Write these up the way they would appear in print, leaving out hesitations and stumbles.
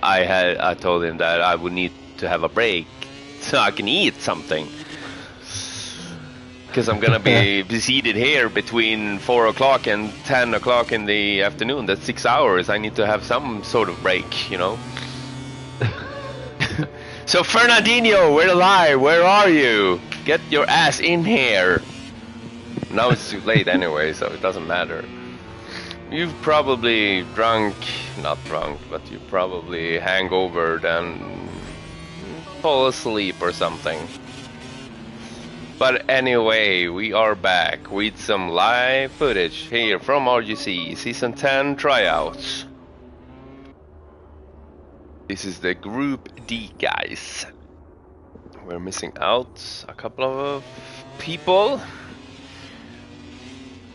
I told him that I would need to have a break so I can eat something. Because I'm gonna be seated here between 4 o'clock and 10 o'clock in the afternoon. That's 6 hours. I need to have some sort of break, you know. So Fernandinho, we're alive. Where are you? Get your ass in here. Now it's too late anyway, so it doesn't matter. You've probably not drunk, but you probably hangovered and fall asleep or something. But anyway, we are back with some live footage here from RGC Season 10 Tryouts. This is the Group D, guys. We're missing out a couple of people.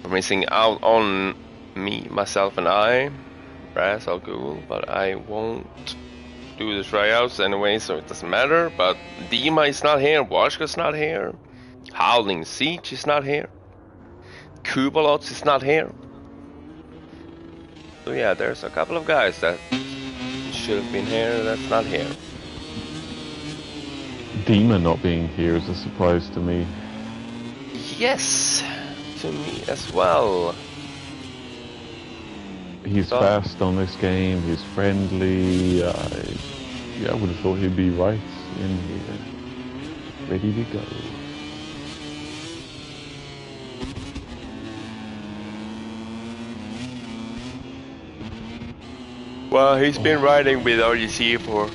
We're missing out on me, myself, and I. Brass, all cool, but I won't do the tryouts anyway, so it doesn't matter. But Dima is not here, Washka's not here, Howling Siege is not here, Kubalots is not here. So yeah, there's a couple of guys that should have been here that's not here. Dima not being here is a surprise to me. Yes, to me as well. He's fast on this game, he's friendly. I would have thought he'd be right in here, ready to go. Well, he's been riding with RGC for...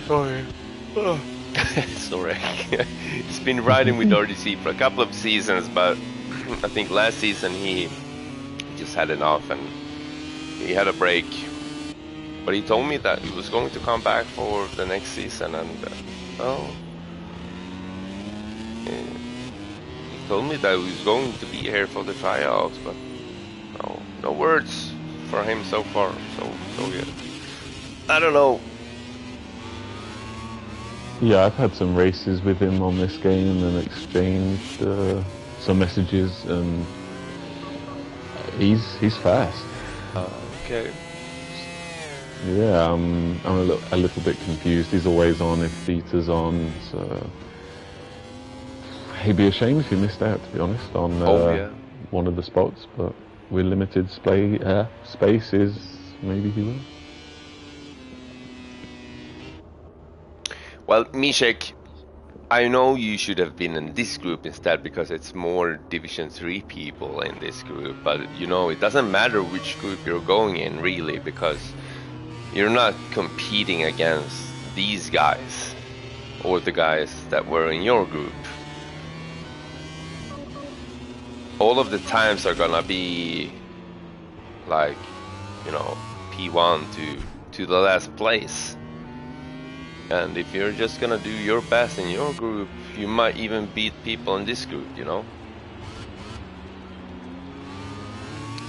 Sorry. Sorry. He's been riding with RGC for a couple of seasons, but I think last season he just had enough and he had a break. But he told me that he was going to come back for the next season, and he told me that he was going to be here for the tryouts, but no words for him so far, so good. I don't know. Yeah, I've had some races with him on this game and exchanged some messages, and he's fast. Okay. Yeah, I'm a little bit confused. He's always on if Dieter's on, so he'd be ashamed if he missed out, to be honest, on one of the spots. But with limited spaces, maybe he will. Well, Mishek, I know you should have been in this group instead because it's more Division 3 people in this group, but you know, it doesn't matter which group you're going in really, because you're not competing against these guys or the guys that were in your group. All of the times are gonna be like, you know, P1 to the last place. And if you're just gonna do your best in your group, you might even beat people in this group, you know?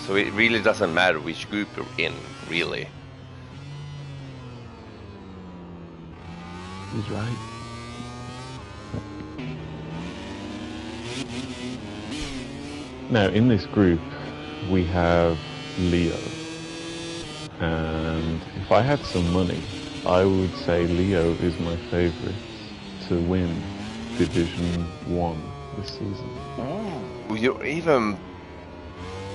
So it really doesn't matter which group you're in, really. He's right. Now, in this group, we have Leo. And if I had some money, I would say Leo is my favourite to win Division 1 this season. Oh, you're even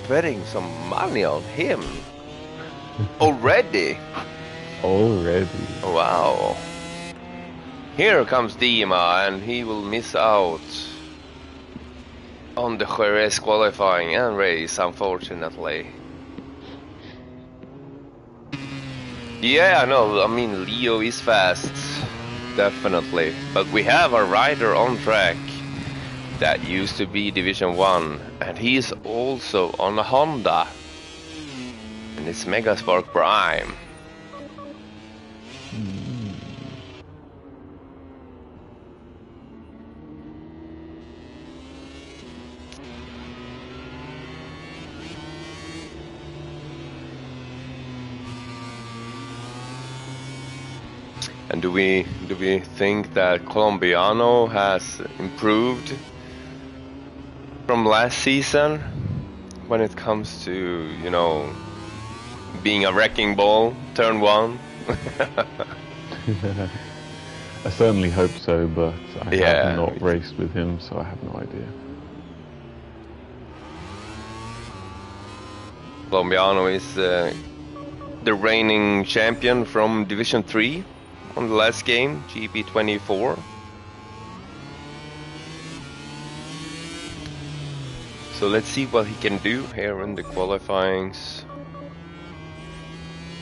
betting some money on him already? Already. Wow. Here comes Dima, and he will miss out on the Jerez qualifying and race, unfortunately. Yeah, no, I mean, Leo is fast, definitely. But we have a rider on track that used to be Division 1, and he's also on a Honda. And it's Megaspark Prime. And do we think that Colombiano has improved from last season when it comes to, you know, being a wrecking ball, turn 1, I certainly hope so, but I Yeah, have not raced with him, so I have no idea. Colombiano is the reigning champion from Division 3 on the last game, GP24. So let's see what he can do here in the qualifyings.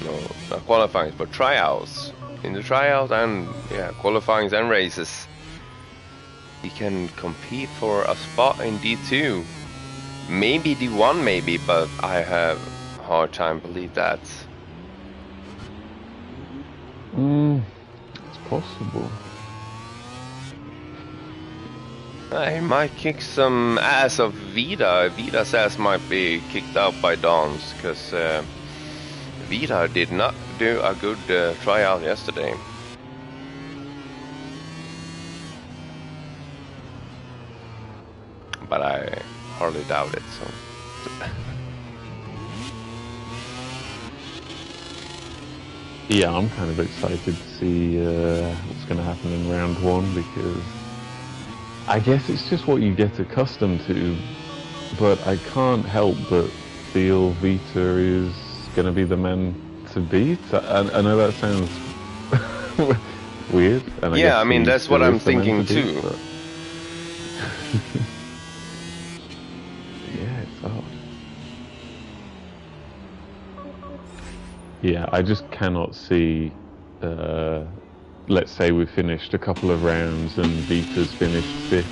No, not qualifyings, but tryouts. In the tryouts and qualifyings and races. He can compete for a spot in D2. Maybe D1 maybe, but I have a hard time believe that. It's possible. He might kick some ass of Vida. Vida's ass might be kicked out by Dons, because Vida did not do a good tryout yesterday. But I hardly doubt it, so... Yeah, I'm kind of excited to see what's going to happen in round 1, because I guess it's just what you get accustomed to, but I can't help but feel Vita is going to be the man to beat. I know that sounds weird. And I mean, that's what I'm thinking too. Yeah, it's hard. Yeah, I just cannot see, let's say we finished a couple of rounds and Vita's finished 5th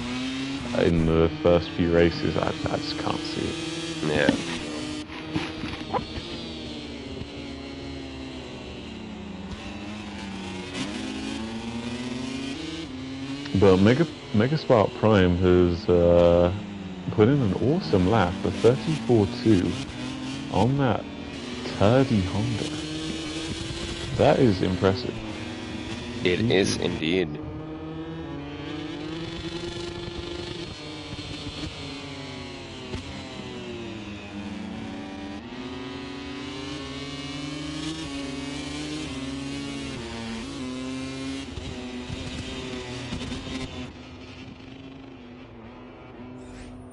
in the first few races. I just can't see it. Yeah. But Mega Spark Prime has put in an awesome lap, a 34.2 on that turdy Honda. That is impressive. It is indeed.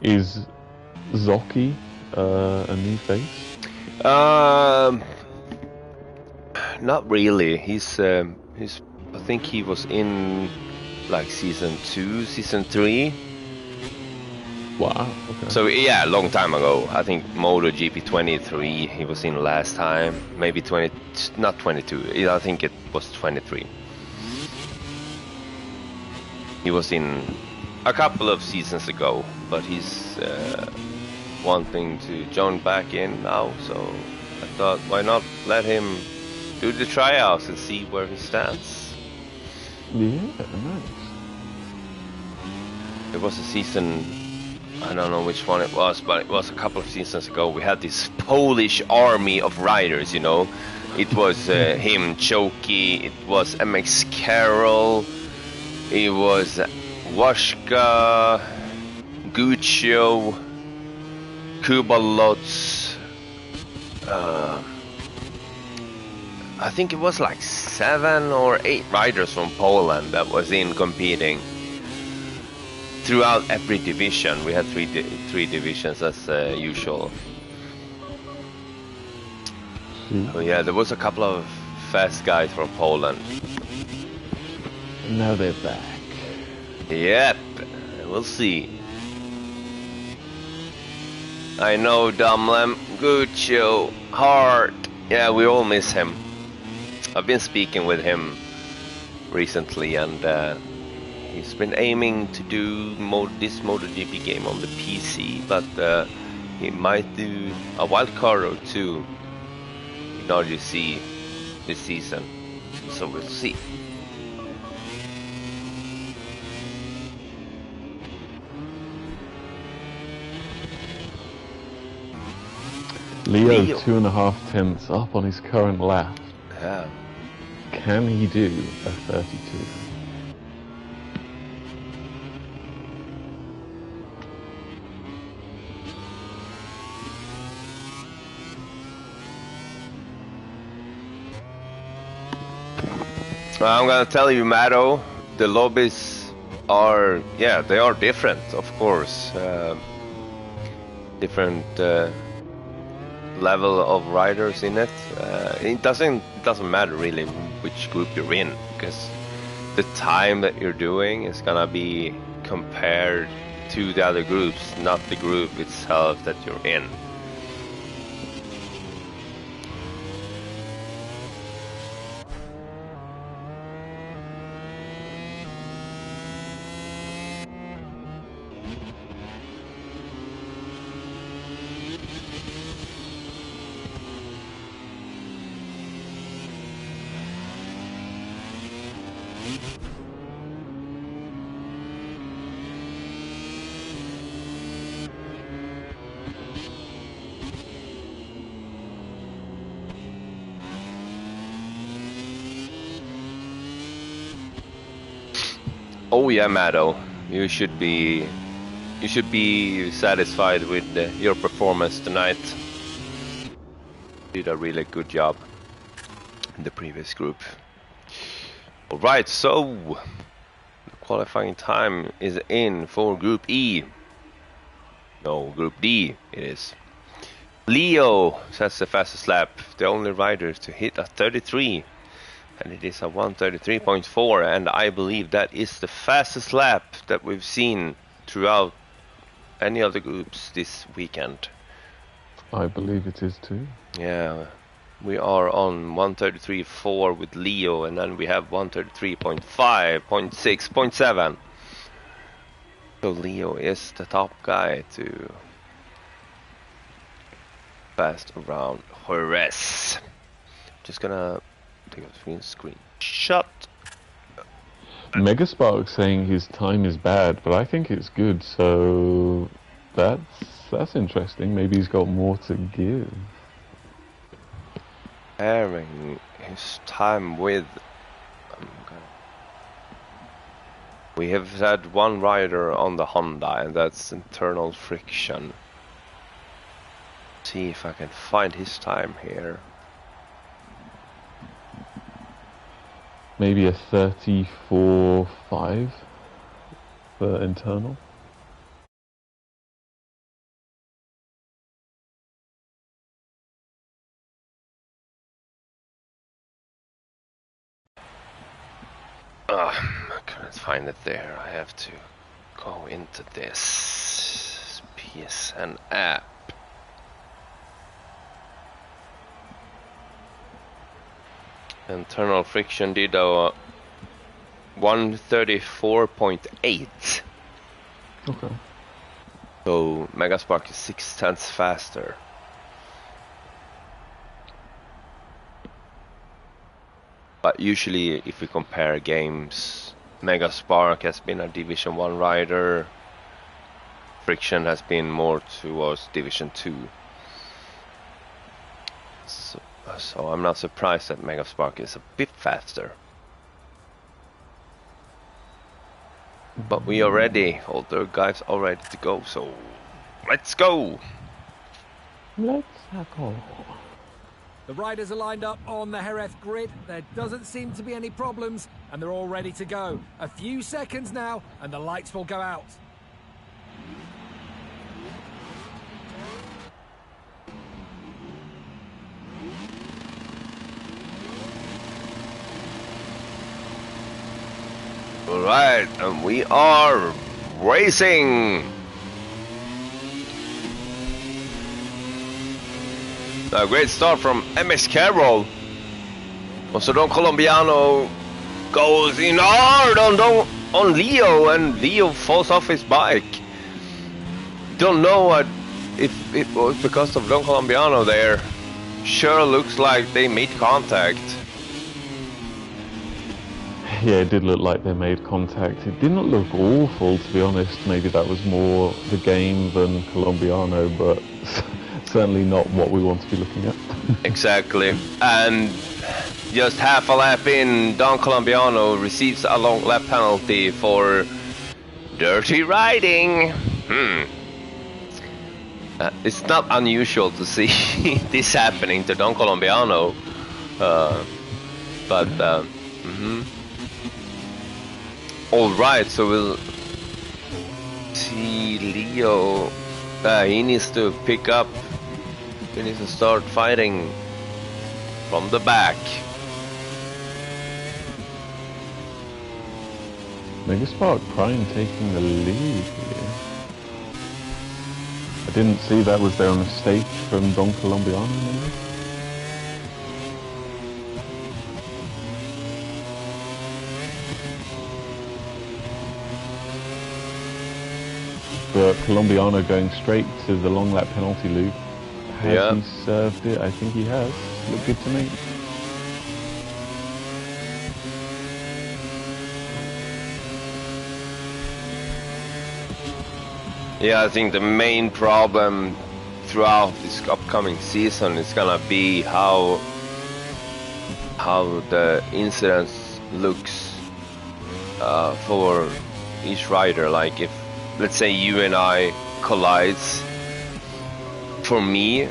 Is Zocchi a new face? Not really. He's I think he was in like season 2, season 3. Wow. Okay. So yeah, a long time ago. I think MotoGP25 he was in last time. Maybe 20, not 22. I think it was 23. He was in a couple of seasons ago, but he's wanting to join back in now. So I thought, why not let him do the tryouts and see where he stands. Yeah, nice. It was a season, I don't know which one it was, but it was a couple of seasons ago. We had this Polish army of riders, you know. It was him, Choki, it was MX Carroll, it was Washka, Guccio, Kubalots, I think it was like 7 or 8 riders from Poland that was in competing throughout every division. We had three divisions as usual. Oh yeah, there was a couple of fast guys from Poland. Now they're back. Yep, we'll see. I know Dumlem, Guccio, Hart. Yeah, we all miss him. I've been speaking with him recently, and he's been aiming to do this MotoGP game on the PC, but he might do a wild card or 2 in RGC this season. So we'll see. Leo 2.5 tenths up on his current lap. Yeah. Can he do a 32? I'm gonna tell you, Matto, the lobbies are, yeah, they are different, of course. Different level of riders in it. It doesn't matter really which group you're in, because the time that you're doing is gonna be compared to the other groups, not the group itself that you're in. Oh yeah, Matto, you should be satisfied with your performance tonight. Did a really good job in the previous group. All right, so the qualifying time is in for Group E. No, Group D it is. Leo sets the fastest lap, the only rider to hit a 33. And it is a 1:33.4, and I believe that is the fastest lap that we've seen throughout any of the groups this weekend. I believe it is too. Yeah, we are on 1:33.4 with Leo, and then we have 1:33.5, 0.6, 0.7. So Leo is the top guy to fast around Jerez. Just gonna take a screenshot. Megaspark saying his time is bad, but I think it's good, so that's interesting. Maybe he's got more to give. Pairing his time with... We have had one rider on the Honda, and that's internal friction. See if I can find his time here. Maybe a 34.5 for internal. I couldn't find it there. I have to go into this PSN app. Internal friction did a 134.8. Okay. So Megaspark is 0.6 faster. But usually, if we compare games, Megaspark has been a Division 1 rider. Friction has been more towards Division 2. So I'm not surprised that Megaspark is a bit faster. But we are ready. All the guys are ready to go. So let's go. Let's go. The riders are lined up on the Jerez grid. There doesn't seem to be any problems, and they're all ready to go. A few seconds now, and the lights will go out. All right, and we are racing. A great start from MX Carroll. Also, Don Colombiano goes in hard on Leo, and Leo falls off his bike. Don't know if it was because of Don Colombiano there. Sure looks like they made contact. Yeah, it did look like they made contact. It didn't look awful, to be honest. Maybe that was more the game than Colombiano, but certainly not what we want to be looking at. Exactly. And just half a lap in, Don Colombiano receives a long lap penalty for dirty riding. It's not unusual to see this happening to Don Colombiano, but All right, so we'll see Leo. He needs to pick up. He needs to start fighting from the back. Megaspark Prime taking the lead here. I didn't see that. Was there a mistake from Don Colombiano maybe? But Colombiano going straight to the long lap penalty loop. Has he served it? I think he has. Looked good to me. Yeah, I think the main problem throughout this upcoming season is gonna be how the incidents looks for each rider. Like if, let's say, you and I collides, for me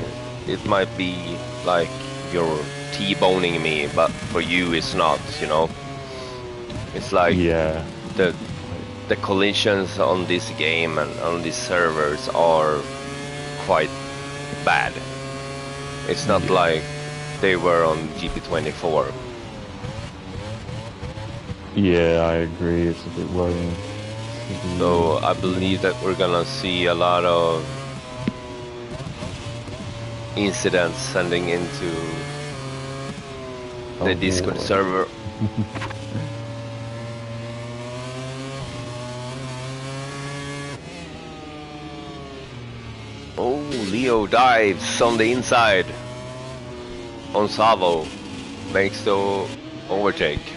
it might be like you're T-boning me, but for you it's not, you know. It's like the collisions on this game and on these servers are quite bad. It's not like they were on GP24. Yeah, I agree. It's a bit worrying. So I believe that we're gonna see a lot of incidents sending into the Discord server. Oh, Leo dives on the inside on Savo, makes the overtake.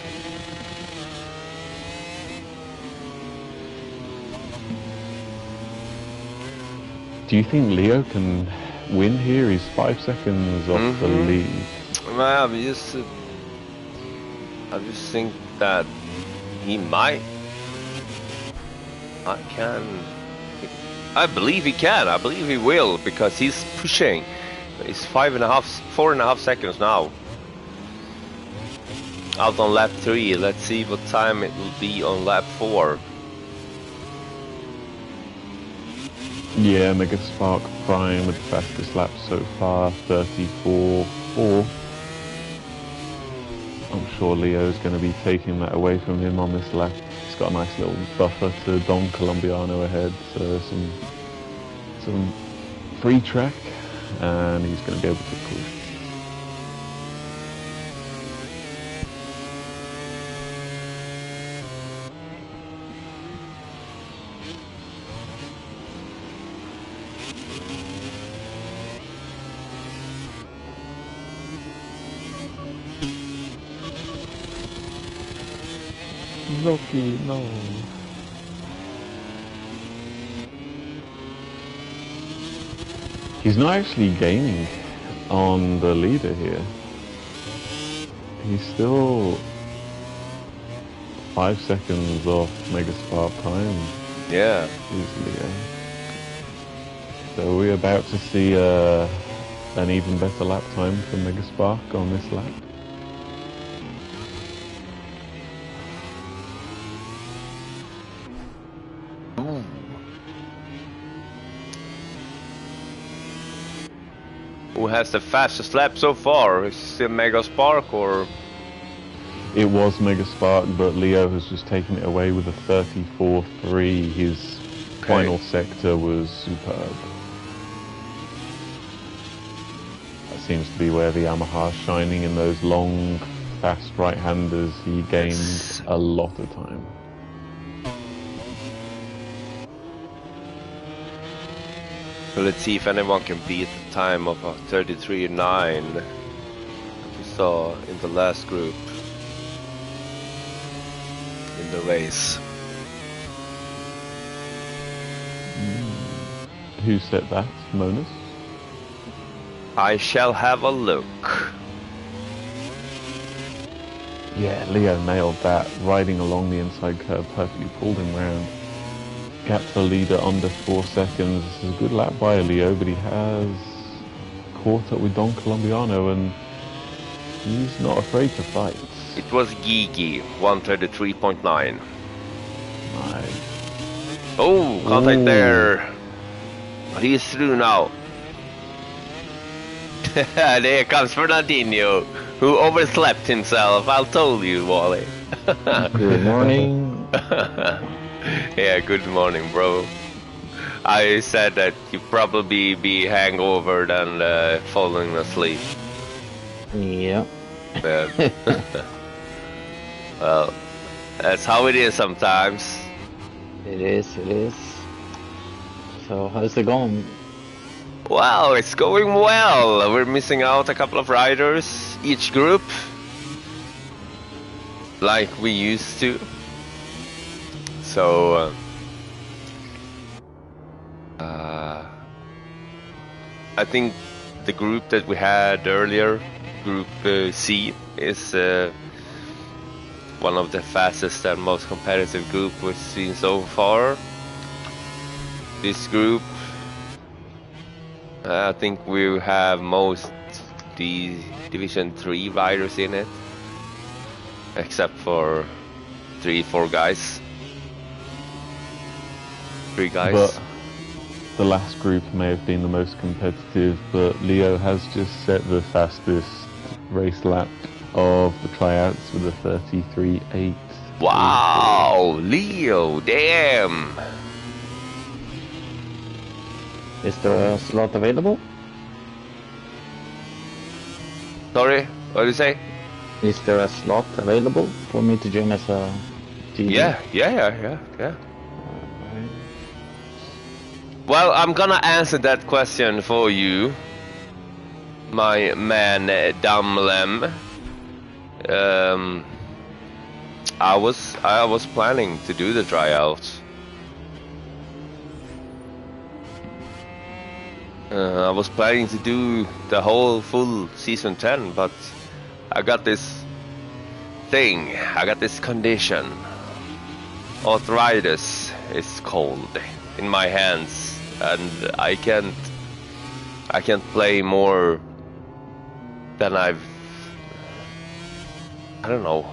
Do you think Leo can win here? He's 5 seconds off the lead. Well, I just think that he might. I believe he can. I believe he will, because he's pushing. It's 4.5 seconds now. Out on lap 3. Let's see what time it will be on lap 4. Yeah, Megaspark Prime with the fastest lap so far, 34.4. I'm sure Leo's going to be taking that away from him on this lap. He's got a nice little buffer to Don Colombiano ahead, so some free track, and he's going to be able to push. Rocky, no. He's not actually gaining on the leader here. He's still 5 seconds off Megaspark Prime. Yeah. Easily, yeah. So we're about to see an even better lap time for Megaspark on this lap. Who has the fastest lap so far? Is it Megaspark or? It was Megaspark, but Leo has just taken it away with a 34.3. His final sector was superb. That seems to be where the Yamaha's shining in those long, fast right-handers. He gained a lot of time. So let's see if anyone can beat the time of 33.9 that we saw in the last group in the race. Who said that? Monas? I shall have a look. Yeah, Leo nailed that. Riding along the inside curve perfectly, pulled him round. Gap to leader under 4 seconds. This is a good lap by Leo, but he has caught up with Don Colombiano, and he's not afraid to fight. It was Gigi, 133.9. Nice. Oh, contact there. But he's through now. There comes Fernandinho, who overslept himself. I told you, Wally. Good morning. Yeah, good morning, bro. I said that you'd probably be hangover than falling asleep. Yeah. Well, that's how it is sometimes. It is. So how's it going? Wow, it's going well. We're missing out a couple of riders each group, like we used to. So, I think the group that we had earlier, Group C, is one of the fastest and most competitive group we've seen so far. This group, I think we have most Division 3 riders in it, except for 3-4 guys. 3 guys. But the last group may have been the most competitive, but Leo has just set the fastest race lap of the tryouts with a 33.8. Wow, Leo, damn! Is there a slot available? Sorry, what did you say? Is there a slot available for me to join as a TD? Yeah. Well, I'm gonna answer that question for you, my man Dumlem. I was planning to do the tryouts. I was planning to do the whole full season 10, but I got this thing. I got this condition. Arthritis is called in my hands, and I can't play more than I don't know.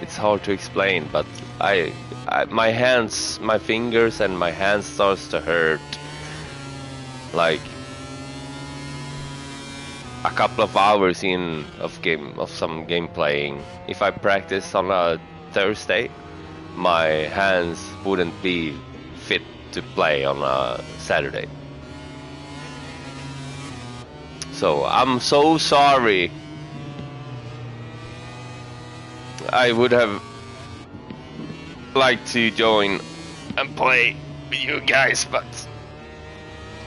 It's hard to explain, but my hands, my fingers and my hands starts to hurt like a couple of hours in of some game playing. If I practice on a Thursday, my hands wouldn't be fit to play on a Saturday. So I'm so sorry. I would have liked to join and play with you guys, but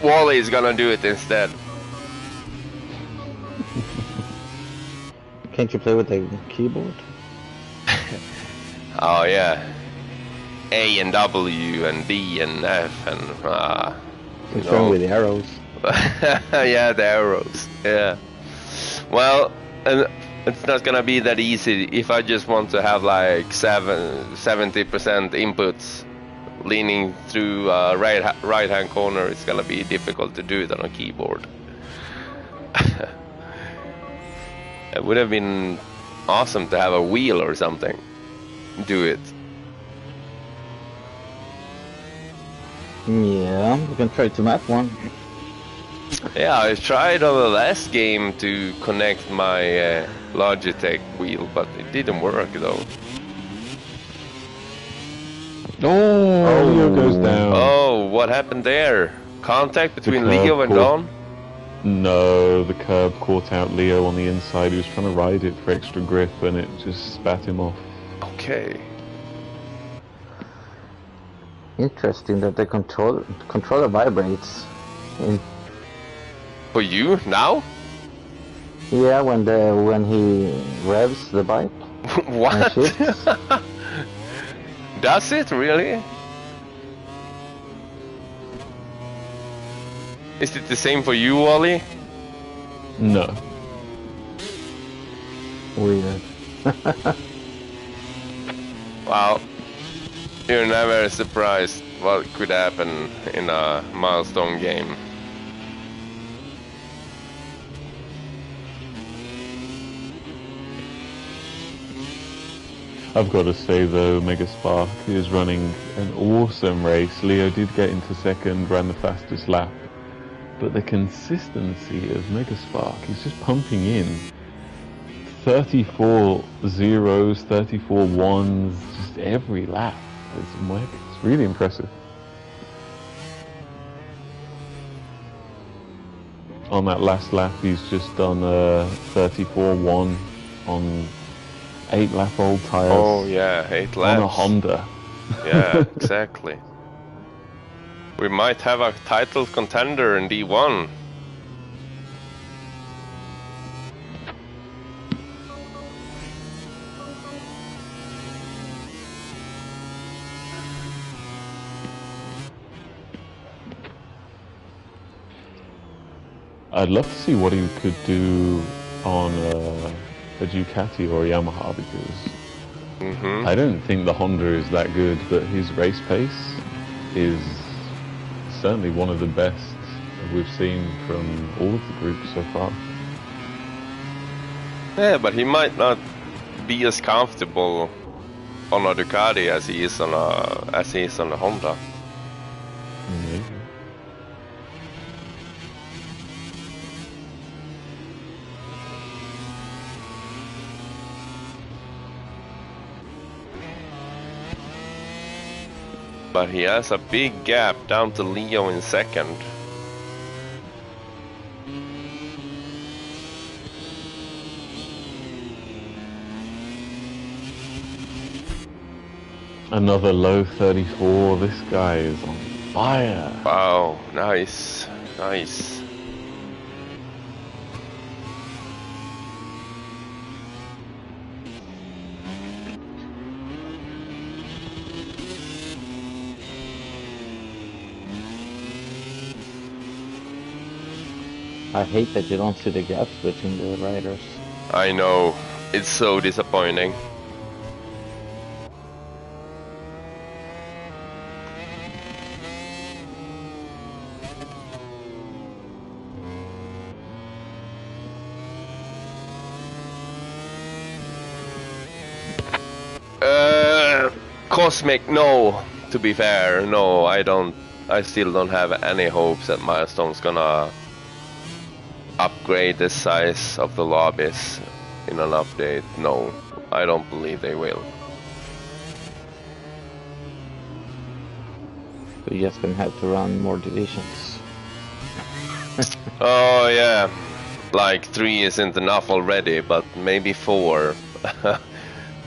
Wally is gonna do it instead. Can't you play with the keyboard? Oh yeah, A and W and D and F and What's wrong with the arrows? yeah, the arrows. Yeah. Well, it's not gonna be that easy if I just want to have like 70% inputs leaning through right hand corner. It's gonna be difficult to do it on a keyboard. It would have been awesome to have a wheel or something. Do it. Yeah, we can try to map one. Yeah, I tried on the last game to connect my Logitech wheel, but it didn't work though. Oh, Leo goes down. Oh, what happened there? Contact between Leo and Don? No, the curb caught out Leo on the inside. He was trying to ride it for extra grip and it just spat him off. Okay. Interesting that the controller vibrates. For you now? Yeah, when he revs the bike. What? Does it really? Is it the same for you, Wally? No. Weird. Wow. You're never surprised what could happen in a milestone game. I've got to say though, Mega Spark is running an awesome race. Leo did get into second, ran the fastest lap, but the consistency of Mega Spark, he's just pumping in 34 zeros, 34 ones, just every lap. It's really impressive. On that last lap, he's just done 34-1 on 8-lap old tires. Oh yeah, 8 laps. On a Honda. Yeah, exactly. We might have a title contender in D1. I'd love to see what he could do on a Ducati or a Yamaha, because I don't think the Honda is that good, but his race pace is certainly one of the best we've seen from all of the groups so far. Yeah, but he might not be as comfortable on a Ducati as he is on a Honda. Maybe. But he has a big gap down to Leo in second. Another low 34. This guy is on fire. Wow, nice, nice. I hate that you don't see the gaps between the riders. I know, it's so disappointing. Cosmic, no. To be fair, no, I still don't have any hopes that Milestone's gonna upgrade the size of the lobbies in an update. No, I don't believe they will. So you're just gonna have to run more divisions. Oh yeah, like 3 isn't enough already, but maybe 4.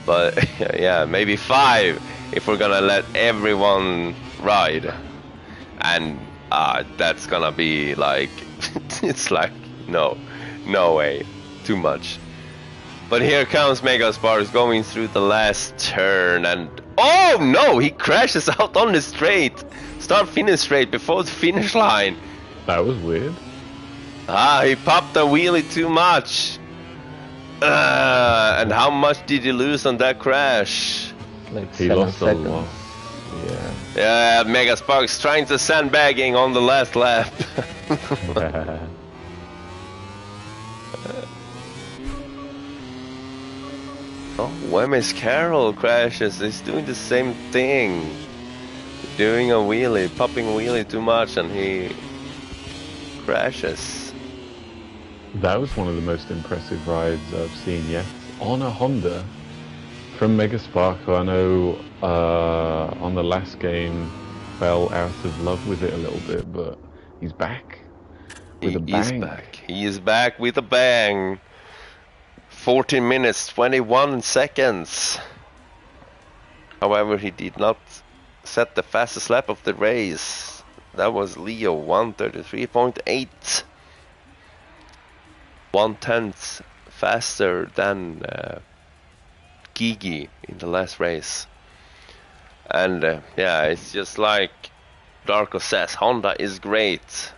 But yeah, maybe 5 if we're gonna let everyone ride. And that's gonna be like, it's like, no way, too much. But here comes Megasparks going through the last turn, and oh no, he crashes out on the straight, start finish straight before the finish line. That was weird. He popped a wheelie too much. And how much did he lose on that crash? Like He 7 lost seconds. a lot. Yeah. Yeah, Megasparks trying to sandbagging on the last lap. Oh, Wemyss Carroll crashes. He's doing the same thing. Doing a wheelie, popping a wheelie too much, and he crashes. That was one of the most impressive rides I've seen yet. On a Honda from Megaspark, who I know on the last game fell out of love with it a little bit, but he's back with a bang. He is back with a bang. 14 minutes, 21 seconds. However, he did not set the fastest lap of the race. That was Leo, 1:33.8. 1/10 faster than Gigi in the last race. And yeah, it's just like Darko says, Honda is great.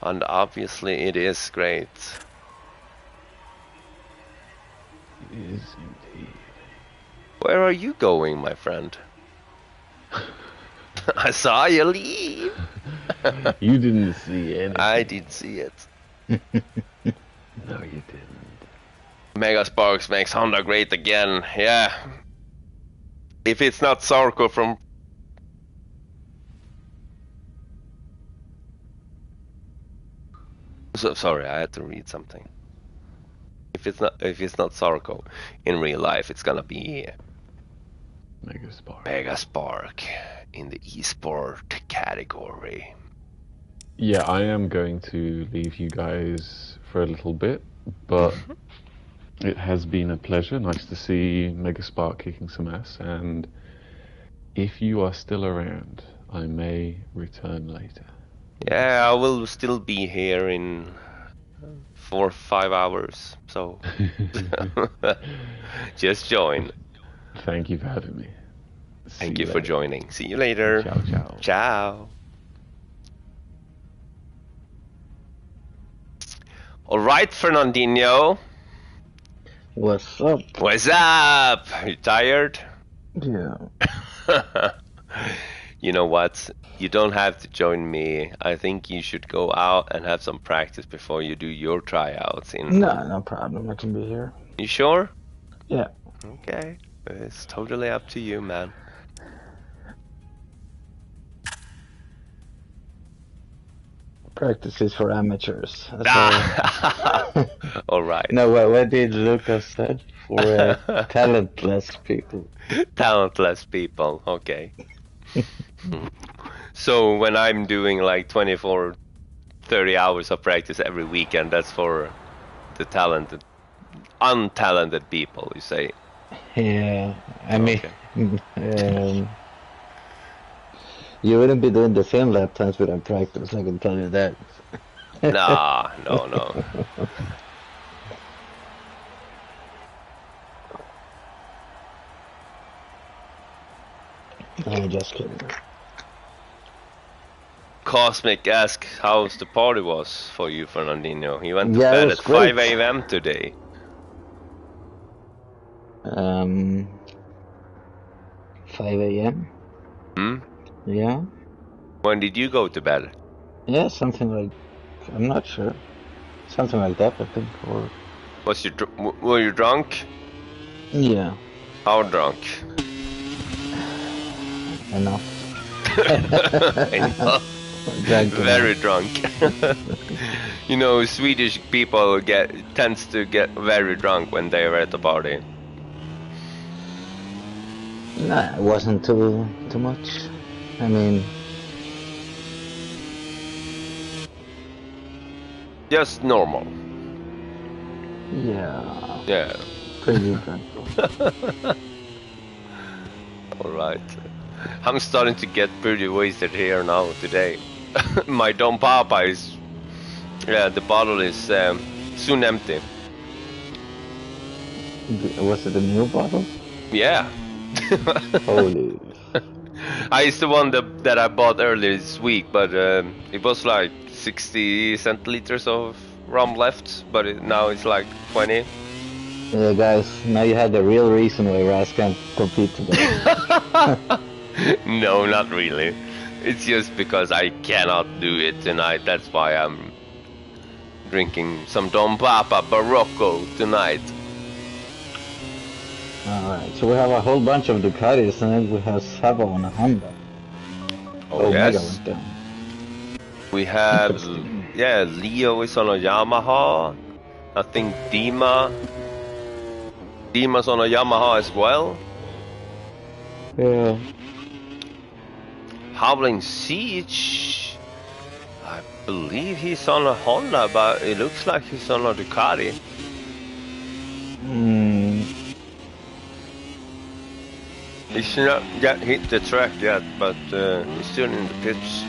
And obviously it is great. It is indeed. Where are you going, my friend? I saw you leave. You didn't see anything. I did see it. No, you didn't. Megasparks makes Honda great again. Yeah. If it's not Sarko from... Sorry, I had to read something. If it's not Sarko in real life, it's gonna be Megaspark in the esport category. Yeah, I am going to leave you guys for a little bit, but it has been a pleasure. Nice to see Megaspark kicking some ass, and if you are still around, I may return later. Yeah, I will still be here in 4 or 5 hours, so just join. Thank you for having me. Thank you for joining. See you later. Ciao, ciao. Ciao. All right, Fernandinho. What's up? What's up? You tired? Yeah. You know what? You don't have to join me. I think you should go out and have some practice before you do your tryouts. No problem. I can be here. You sure? Yeah. Okay. It's totally up to you, man. Practice is for amateurs. That's all right. No, what did Lucas said? For talentless people. Talentless people. Okay. So when I'm doing like 24, 30 hours of practice every weekend, that's for the talented, untalented people, you say? Yeah, I mean, you wouldn't be doing the same lap times without practice, I can tell you that. Nah, no. I'm just kidding. Cosmic asks how the party was for you, Fernandinho. He went to Yeah, bed it was at great. 5 a.m. today. 5 a.m. Hmm? Yeah. When did you go to bed? Yeah, something like, I'm not sure. Something like that, I think. Or Were you drunk? yeah, How drunk? enough. Enough. Drank Very enough. drunk. You know, Swedish people tends to get very drunk when they are at the party. Nah, it wasn't too much. I mean, Just normal. yeah, Yeah. pretty drunk. Alright. I'm starting to get pretty wasted here now today. My Don Papa is... Yeah, the bottle is soon empty. Was it a new bottle? Yeah. Holy. It's the one that I bought earlier this week, but it was like 60 centiliters of rum left, but now it's like 20. Yeah, guys, now you have the real reason why Raz can't compete today. No, not really. It's just because I cannot do it tonight. That's why I'm drinking some Don Papa Barocco tonight. Alright, so we have a whole bunch of Ducatis and then we have Savo and a Honda. Oh, Mega yes. went down. We have, yeah, Leo is on a Yamaha. I think Dima's on a Yamaha as well. Yeah. Howling Siege, I believe he's on a Honda, but it looks like he's on a Ducati. He's not yet hit the track yet, but he's still in the pits.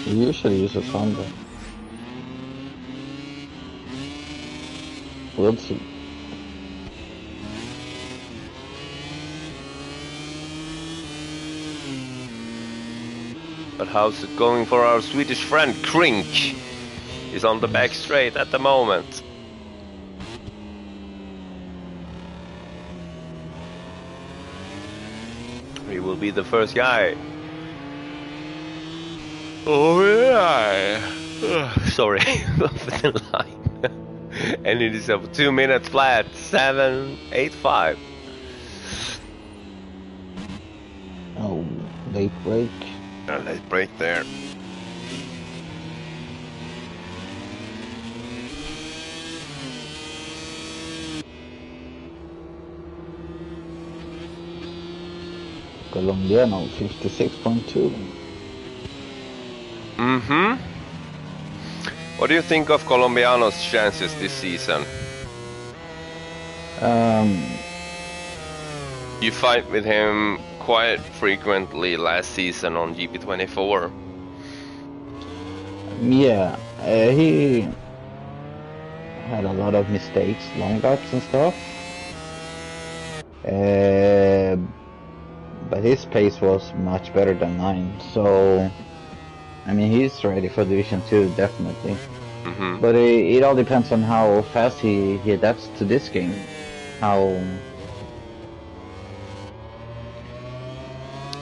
He usually uses Honda. We'll see. But how's it going for our Swedish friend Krink? He's on the back straight at the moment. He will be the first guy. Oh yeah. Sorry, off the line. And it is a 2 minute flat, 7.85. Late break. Let's break there. Colombiano 56.2. Mm-hmm. What do you think of Colombiano's chances this season? You fight with him quite frequently last season on GP24. Yeah, he had a lot of mistakes, long laps and stuff. But his pace was much better than mine, so I mean he's ready for Division 2 definitely. Mm-hmm. But it all depends on how fast he adapts to this game.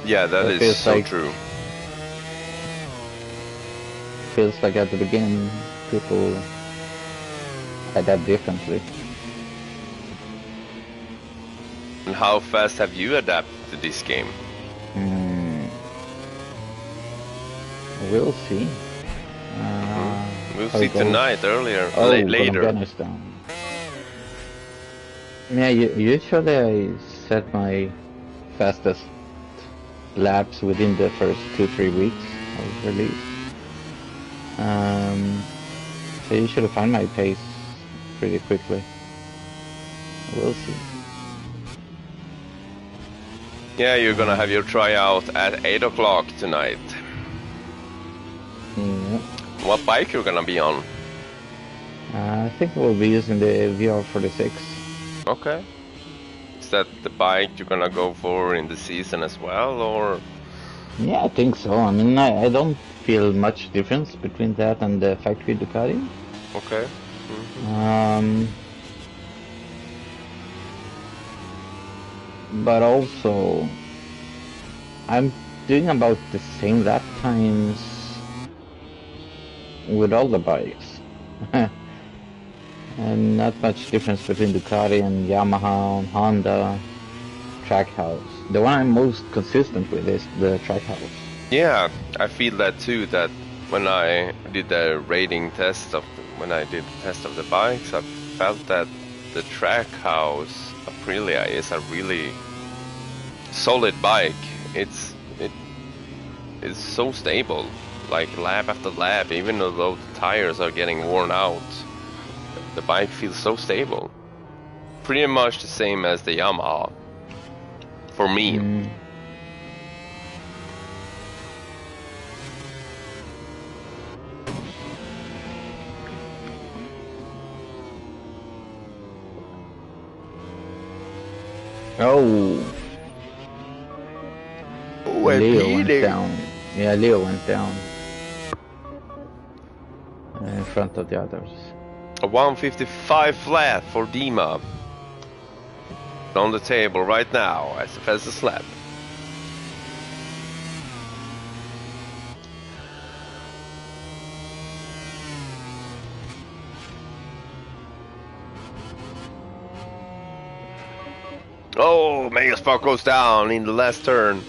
Yeah, that is so like, true. Feels like at the beginning people adapt differently. And how fast have you adapted to this game? We'll see. We'll see tonight, later. Down. Yeah, usually I set my fastest laps within the first 2-3 weeks of release. So you should find my pace pretty quickly. We'll see. Yeah, you're gonna have your tryout at 8 o'clock tonight. Yeah. What bike you're gonna be on? I think we'll be using the VR46. Okay. Is that the bike you're gonna go for in the season as well, or? Yeah, I think so. I mean, I don't feel much difference between that and the factory Ducati. Okay. But also, I'm doing about the same lap times with all the bikes. And not much difference between Ducati and Yamaha and Honda. Trackhouse. The one I'm most consistent with is the Trackhouse. Yeah, I feel that too, that when I did the rating test of the bikes, I felt that the Trackhouse Aprilia is a really solid bike. It's so stable, like lap after lap, even though the tires are getting worn out, the bike feels so stable. Pretty much the same as the Yamaha, for me. Oh, Leo went down. Yeah, Leo went down in front of the others. A 155 flat for Dima. On the table right now as the fastest lap. Oh, Megaspark goes down in the last turn.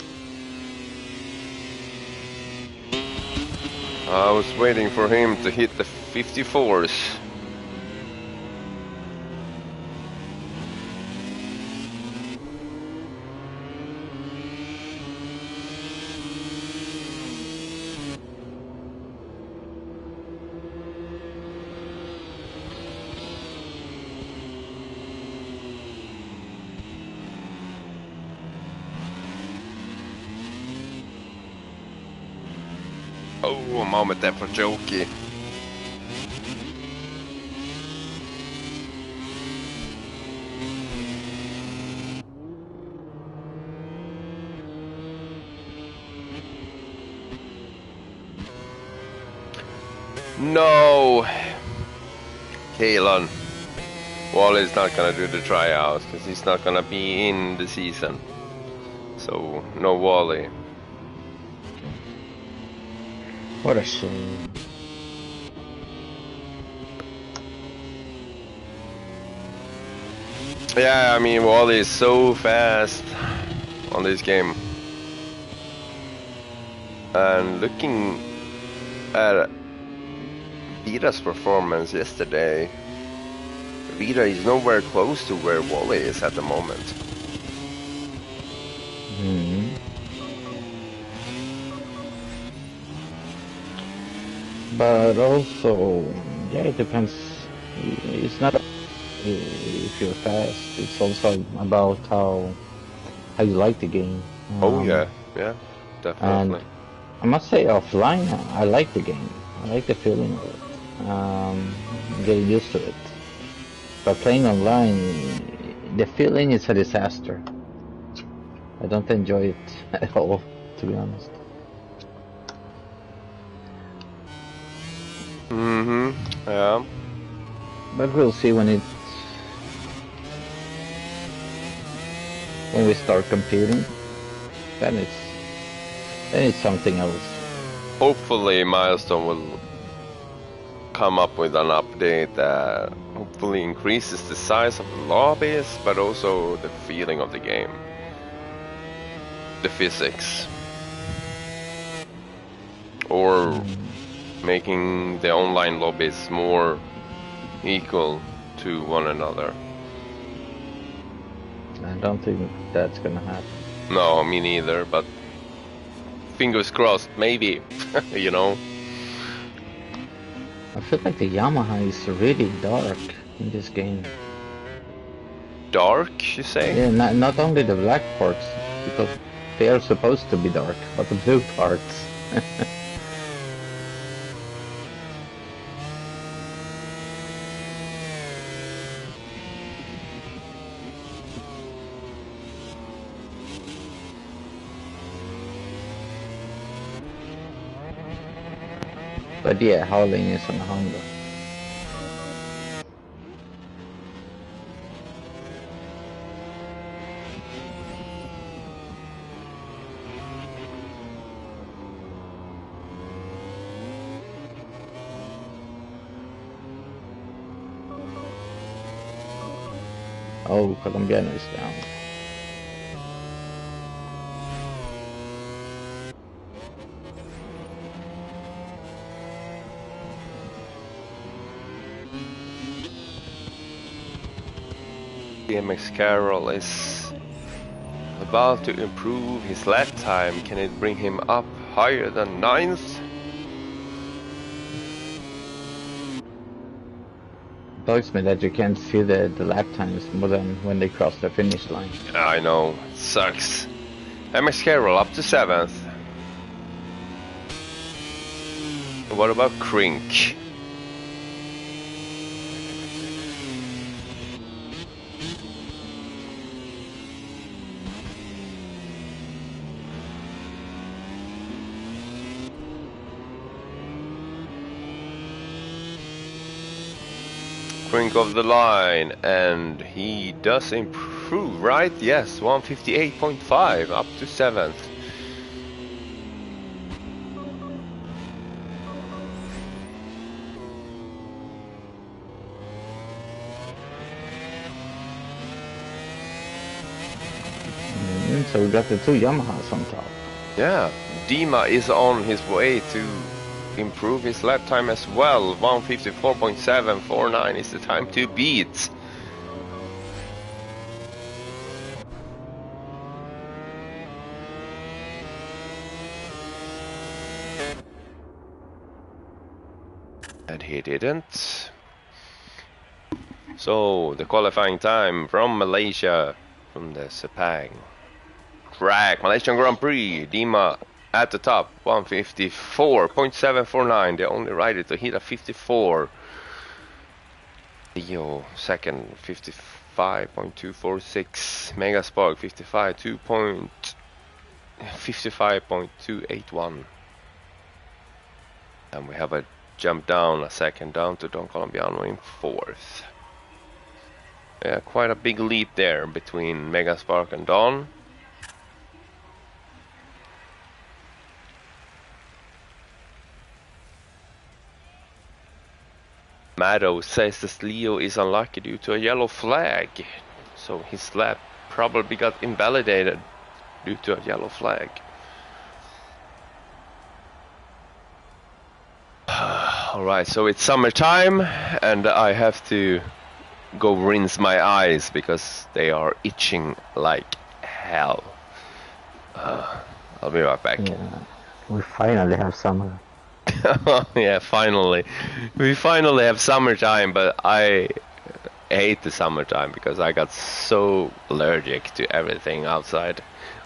I was waiting for him to hit the 54s. Oh, a moment there for Jokey. No! Kalon. Wally's not gonna do the tryouts because he's not gonna be in the season. So, no Wally. What a shame. Yeah, I mean, Wally is so fast on this game. And looking at Vita's performance yesterday, Vita is nowhere close to where Wally is at the moment. Hmm. But also, yeah, it depends. It's not if you're fast. It's also about how you like the game. Oh yeah, yeah, And definitely. I must say, offline, I like the game. I like the feeling of it. Getting used to it. But playing online, the feeling is a disaster. I don't enjoy it at all, to be honest. Mm-hmm. Yeah. But we'll see when we start competing. Then it's something else. Hopefully Milestone will come up with an update that hopefully increases the size of the lobbies, but also the feeling of the game. The physics. Or making the online lobbies more equal to one another. I don't think that's gonna happen. No, me neither, but fingers crossed, maybe, you know. I feel like the Yamaha is really dark in this game. Dark, you say? Yeah, not only the black parts, because they are supposed to be dark, but the blue parts. But yeah, Howling is on Honda. Oh, Colombiano is down. BMX Carroll is about to improve his lap time. Can it bring him up higher than 9th? Bugs me that you can't see the lap times more than when they cross the finish line. I know, it sucks. MX Carroll up to 7th. What about Crink? Crink of the line, and he does improve, right? Yes, 158.5 up to 7th. So we got the two Yamahas on top. Yeah, Dima is on his way to improve his lap time as well. 154.749 is the time to beat. And he didn't. So the qualifying time from Malaysia, from the Sepang track, Malaysian Grand Prix, Dima at the top, 154.749, the only rider to hit a 54. Leo second, 55.246, Megaspark 55.281. And we have a jump down a second down to Don Colombiano in 4th. Yeah, quite a big leap there between Megaspark and Don. Maddow says that Leo is unlucky due to a yellow flag. So his lap probably got invalidated due to a yellow flag. Alright, so it's summertime and I have to go rinse my eyes because they are itching like hell. I'll be right back. Yeah, we finally have summer. Yeah, finally. We finally have summertime, but I hate the summertime because I got so allergic to everything outside.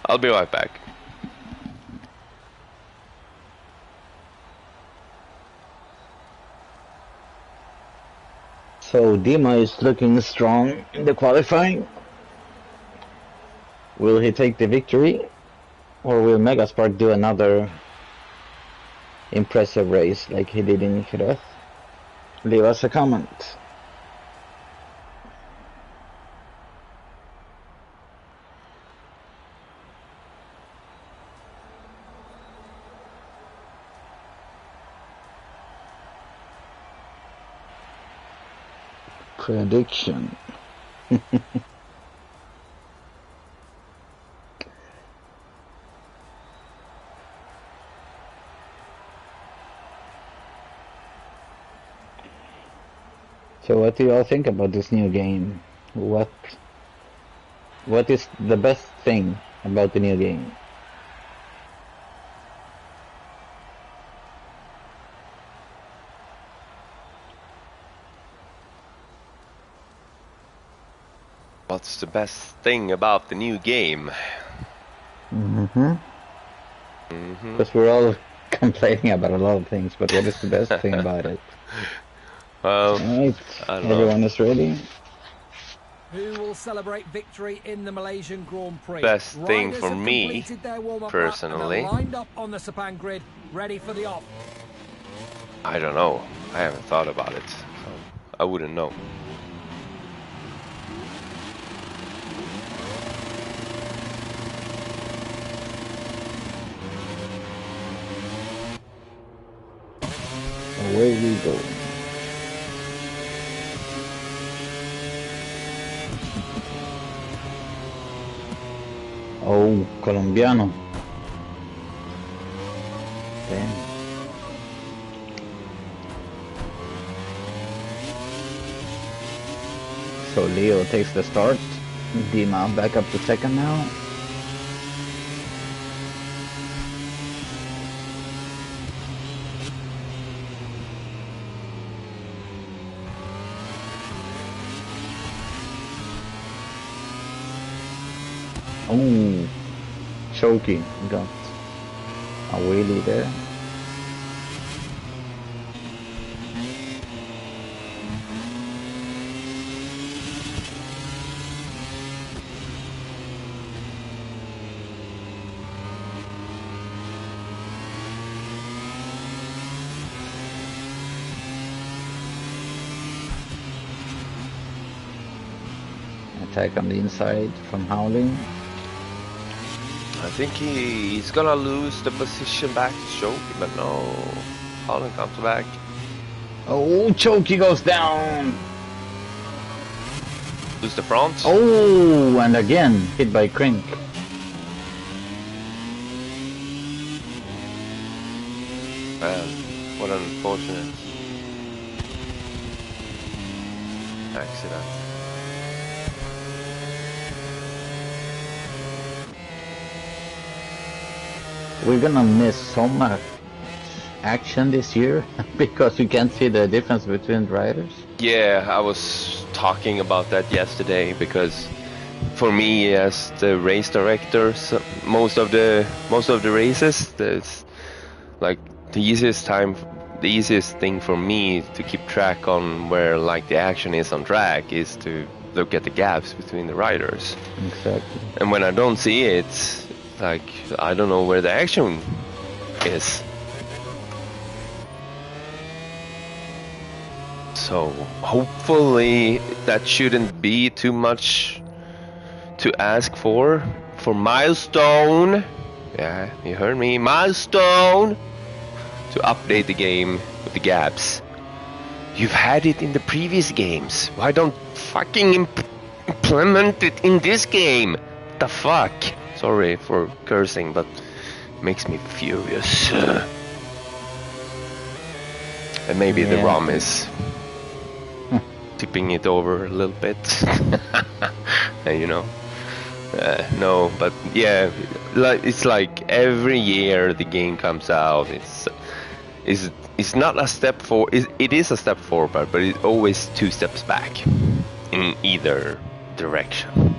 I'll be right back. So Dima is looking strong in the qualifying. Will he take the victory? Or will Megaspark do another impressive race like he did in Jerez? Leave us a comment. Prediction. So what do you all think about this new game? What is the best thing about the new game? What's the best thing about the new game? Because we're all complaining about a lot of things, but what is the best thing about it? Well, Alright, I don't know. everyone is ready. Who will celebrate victory in the Malaysian Grand Prix? Best thing Riders for have me, completed their warm-up personally. lap and are lined up on the Sepang grid, ready for the off. I don't know. I haven't thought about it, so I wouldn't know. Away we go. Oh, colombiano. Damn. So Leo takes the start. Dima back up to second now. Oh, choking, got a wheelie there. Attack on the inside from Howling. I think he's gonna lose the position back to Shoki, but no. Holland comes back. Oh, Choki goes down. Lose the front. Oh, and again hit by Krink. Man, what an unfortunate accident. We're gonna miss so much action this year because we can't see the difference between riders. Yeah, I was talking about that yesterday because for me as the race director, so most of the races, that's like the easiest thing for me to keep track on where like the action is on track is to look at the gaps between the riders. Exactly. And when I don't see it, like I don't know where the action is. So hopefully that shouldn't be too much to ask for Milestone. Yeah, you heard me, Milestone, to update the game with the gaps. You've had it in the previous games. Why don't fucking implement it in this game? What the fuck? Sorry for cursing, but it makes me furious. And maybe the Yeah. rum is tipping it over a little bit. And, you know, no, but yeah, it's like every year the game comes out. It's not a step forward. It is a step forward, but it's always 2 steps back in either direction.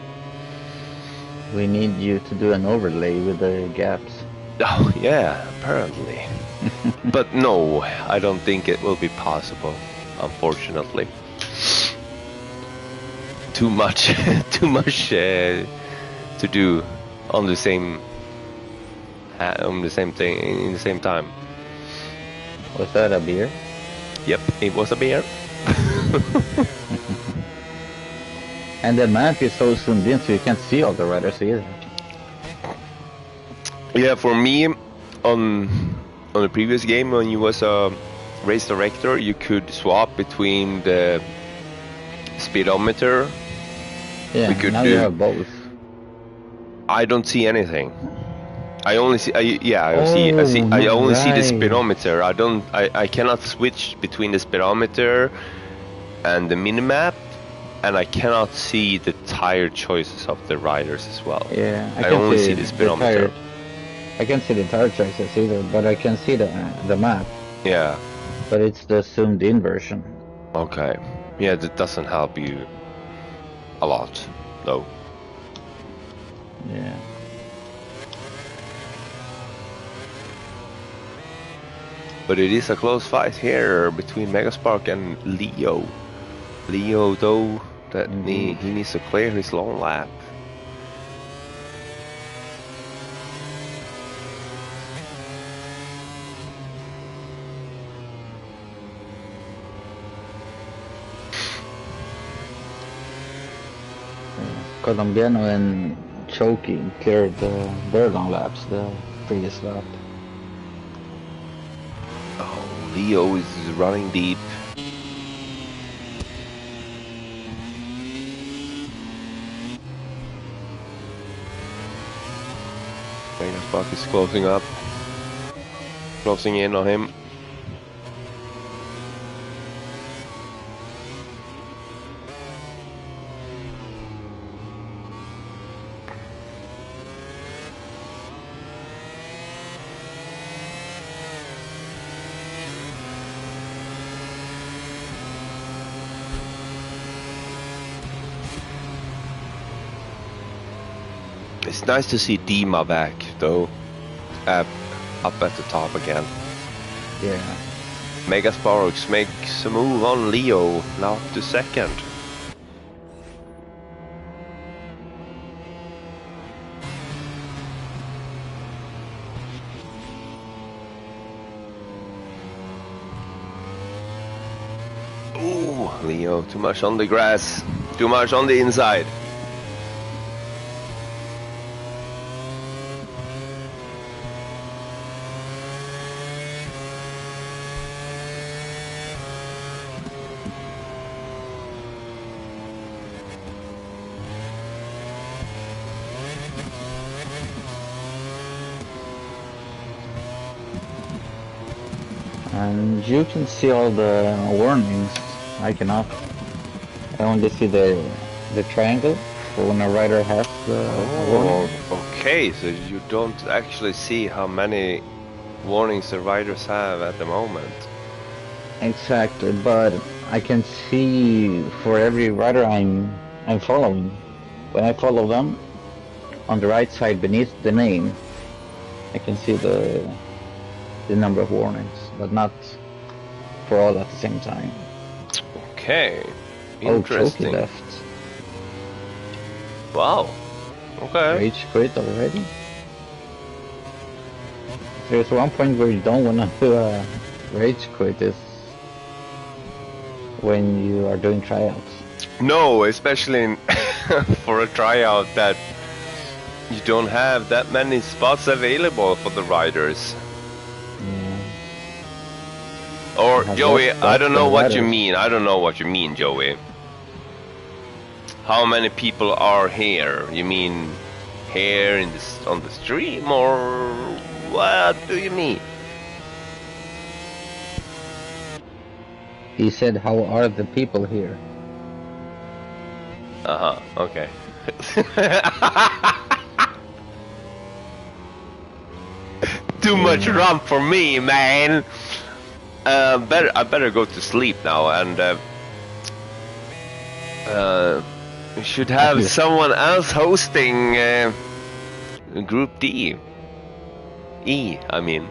We need you to do an overlay with the gaps. Oh yeah, apparently. But no, I don't think it will be possible, unfortunately. Too much, too much to do on the same thing in the same time. Was that a beer? Yep, it was a beer. And the map is so zoomed in, so you can't see all the riders either. Yeah, for me, on the previous game when you was a race director, you could swap between the speedometer. Yeah, We could now do- you have both. I don't see anything. I only see. I Oh, only see the right. speedometer. I cannot switch between the speedometer and the minimap, and I cannot see the tire choices of the riders as well. Yeah, I only see the speedometer. I can't see the tire choices either, but I can see the map. Yeah. But it's the zoomed in version. Okay. Yeah, that doesn't help you a lot, though. Yeah. But it is a close fight here between Megaspark and Leo. Leo, though, that he needs to clear his long lap. Colombiano and Choki cleared their long laps the previous lap. Oh, Leo is running deep. Megaspark is closing up. Closing in on him. It's nice to see Dima back, though, up at the top again. Yeah. Megasparks makes a move on Leo, now to second. Ooh, Leo, too much on the grass, too much on the inside. And you can see all the warnings. I cannot. I only see the triangle for when a rider has the warning. Oh, okay, so you don't actually see how many warnings the riders have at the moment. Exactly, but I can see for every rider I'm following. When I follow them, on the right side beneath the name, I can see the number of warnings, but not for all at the same time. Okay, Oh, Choki interesting. left. Wow. Okay. Rage quit already? There's one point where you don't want to do a rage quit is when you are doing tryouts. No, especially in for a tryout that you don't have that many spots available for the riders. Yeah. Or Have Joey, less I spots don't know than what you riders. mean. I don't know what you mean, Joey. How many people are here? You mean here in this on the stream, or what do you mean? He said, "How are the people here?" Okay. Too much rum for me, man. I better go to sleep now, and we should have someone else hosting Group D. I mean.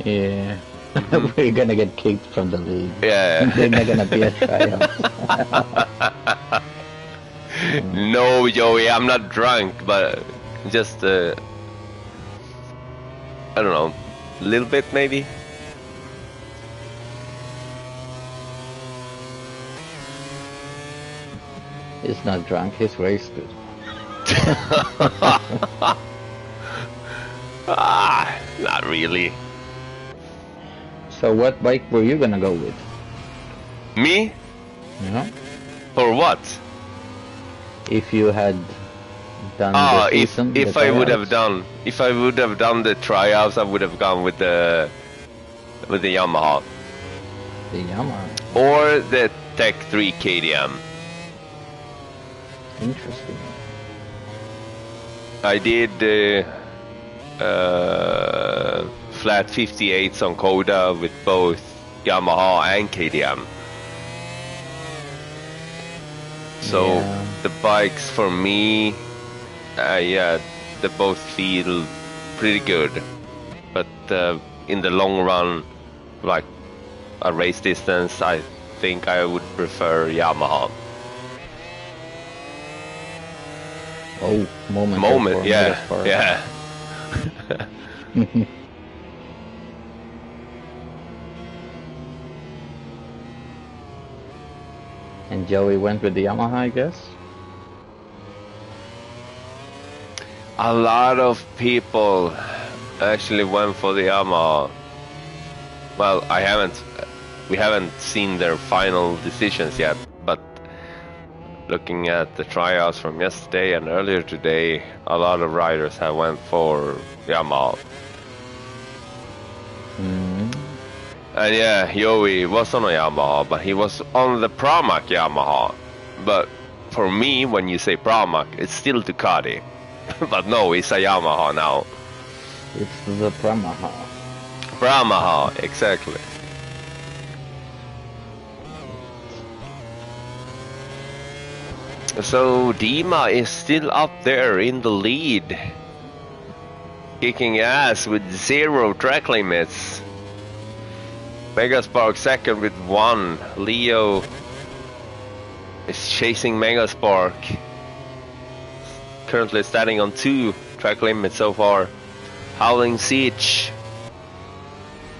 Yeah. We're gonna get kicked from the league. Yeah. They're not gonna be a tryout. No, Joey, I'm not drunk, but just I don't know, a little bit maybe. He's not drunk, he's wasted. Not really. So what bike were you gonna go with? Me? Yeah. For what? If you had done the season, if the I would have tryouts? done the tryouts, I would have gone with the Yamaha The Yamaha. or the Tech 3 KDM. Interesting. I did flat 58s on Koda with both Yamaha and KDM. So Yeah. the bikes for me, yeah, they both feel pretty good. But in the long run, like a race distance, I think I would prefer Yamaha. Oh, moment. Yeah, yeah. And Joey went with the Yamaha, I guess? A lot of people actually went for the Yamaha. Well, we haven't seen their final decisions yet, but looking at the tryouts from yesterday and earlier today, a lot of riders have went for Yamaha. And yeah, Joey was on a Yamaha, but he was on the Pramac Yamaha. But for me, when you say Pramac, it's still Ducati. But no, it's a Yamaha now. It's the Pramaha. Pramaha, exactly. So Dima is still up there in the lead, kicking ass with 0 track limits. Megaspark second with 1. Leo is chasing Megaspark. Currently standing on 2 track limits so far. Howling Siege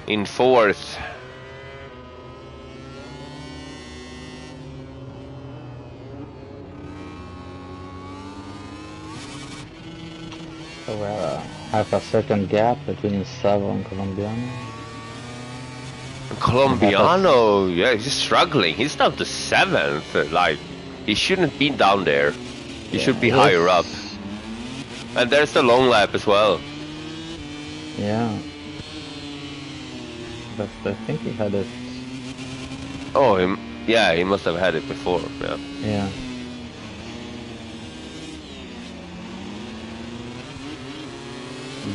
in 4th. So we're half a second gap between Savo and Colombiano. Colombiano, yeah, he's struggling. He's down to 7th. Like, he shouldn't be down there. He should be higher up. And there's the long lap as well. Yeah. But I think he had it. Oh, yeah, he must have had it before. Yeah. Yeah.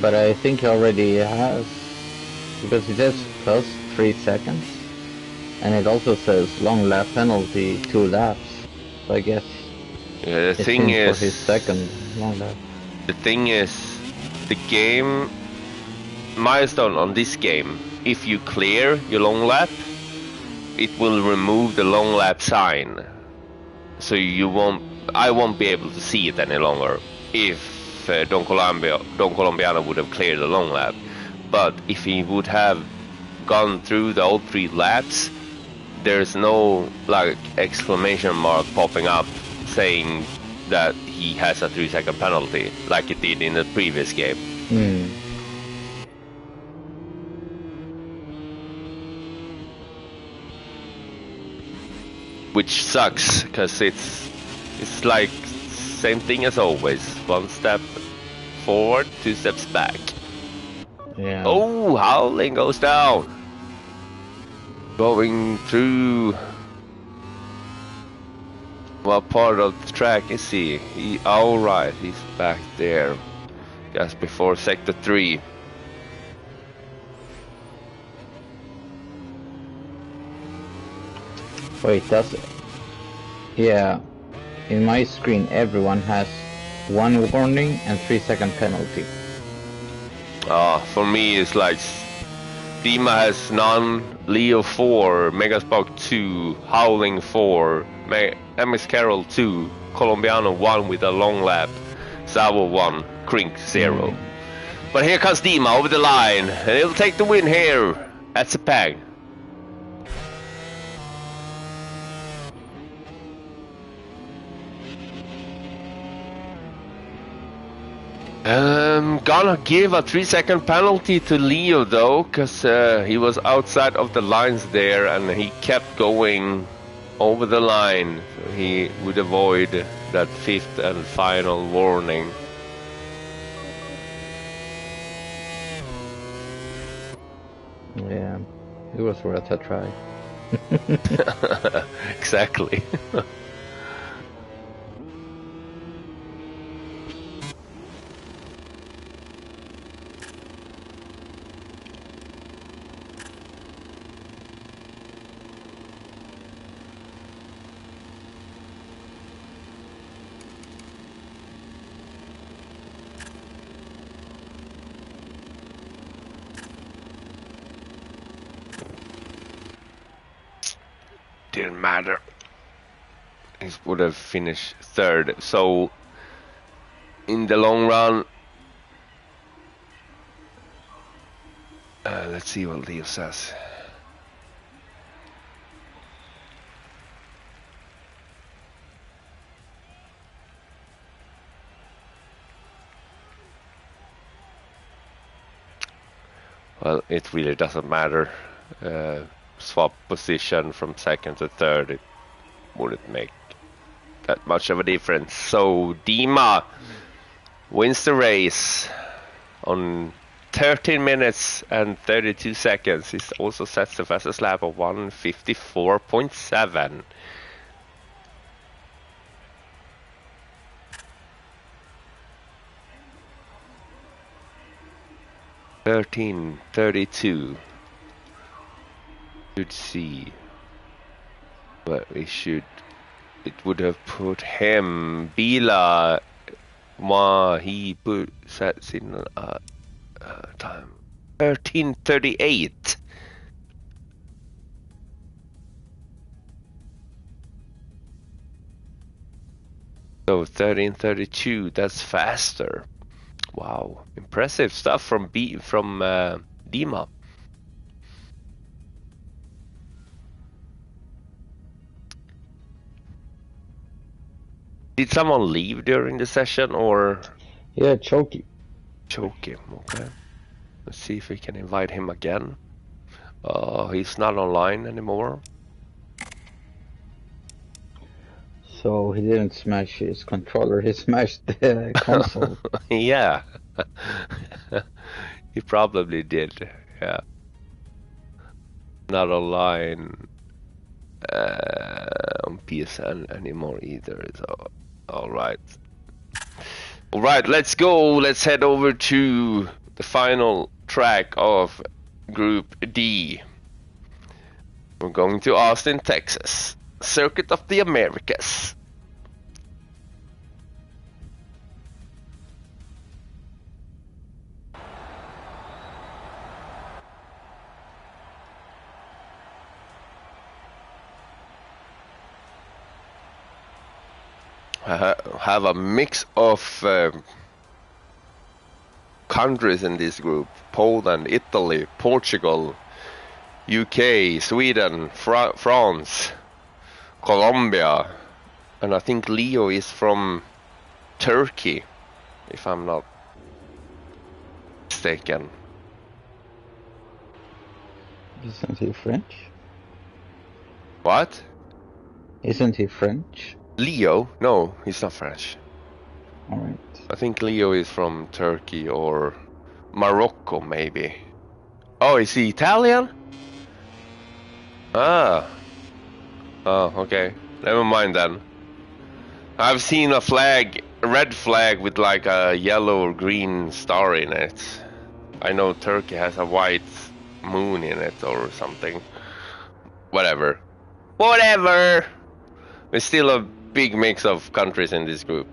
But I think he already has, because it says plus 3 seconds, and it also says long lap penalty 2 laps. So I guess Yeah, the it's thing in is, for his second long lap. the thing is, the game milestone on this game, if you clear your long lap, it will remove the long lap sign. So I won't be able to see it any longer if Don Colombiano would have cleared the long lap. But if he would have gone through the all 3 laps, there's no like exclamation mark popping up saying that he has a 3-second penalty like it did in the previous game. Which sucks, because it's like same thing as always. 1 step forward, 2 steps back. Yeah. Oh, Howling goes down. Going through... What part of the track is he? Oh right, he's back there. Just before sector 3. Wait, does it? Yeah. In my screen, everyone has 1 warning and 3-second penalty. For me it's like Dima has none, Leo 4, Megaspark 2, Howling 4, MS Carroll 2, Colombiano 1 with a long lap, Savo 1, Crink 0. But here comes Dima over the line, and he'll take the win here at Sepang. Gonna give a 3-second penalty to Leo though, cause he was outside of the lines there and he kept going over the line. So he would avoid that 5th and final warning. Yeah, it was worth a try. Exactly. Didn't matter. He would have finished 3rd. So in the long run, let's see what Leo says. Well, it really doesn't matter. Swap position from 2nd to 3rd, it wouldn't make that much of a difference. So Dima wins the race on 13 minutes and 32 seconds. He also sets the fastest lap of 1:54.7. $13.32. Should see, but we should. It would have put him. Bila, he sets in time 13:38. So 13:32. That's faster. Wow, impressive stuff from Dima. Did someone leave during the session or? Yeah, Choki. Choki, okay. Let's see if we can invite him again. He's not online anymore. So he didn't smash his controller, he smashed the console. Yeah. He probably did, yeah. Not online on PSN anymore either, so alright. Alright, let's go. Let's head over to the final track of Group D. We're going to Austin, Texas. Circuit of the Americas. Have a mix of countries in this group: Poland, Italy, Portugal, UK, Sweden, France, Colombia, and I think Leo is from Turkey, if I'm not mistaken. Isn't he French? What? Isn't he French? Leo? No, he's not French. Alright. I think Leo is from Turkey or Morocco, maybe. Oh, is he Italian? Ah. Oh, okay. Never mind then. I've seen a flag, a red flag with like a yellow or green star in it. I know Turkey has a white moon in it or something. Whatever. Whatever! There's still a big mix of countries in this group.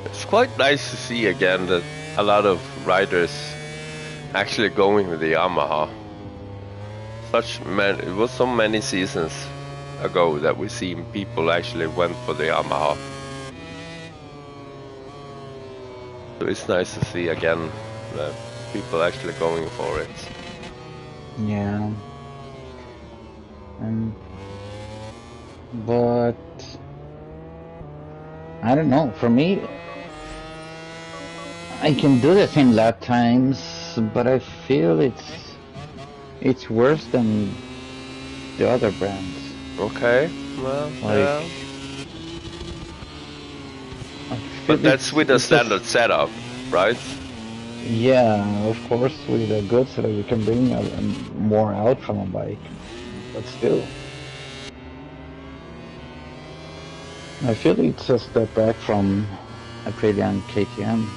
It's quite nice to see again that a lot of riders actually going with the Yamaha. It was so many seasons ago that we seen people actually went for the Yamaha. So it's nice to see again that people actually going for it. Yeah. But I don't know. For me, I can do the same lap times, but I feel it's worse than the other brands. Okay, well, Like, yeah. But that's with a standard setup, right? Yeah, of course, with a good setup you can bring more out from a bike, but still. I feel it's a step back from Aprilia and KTM.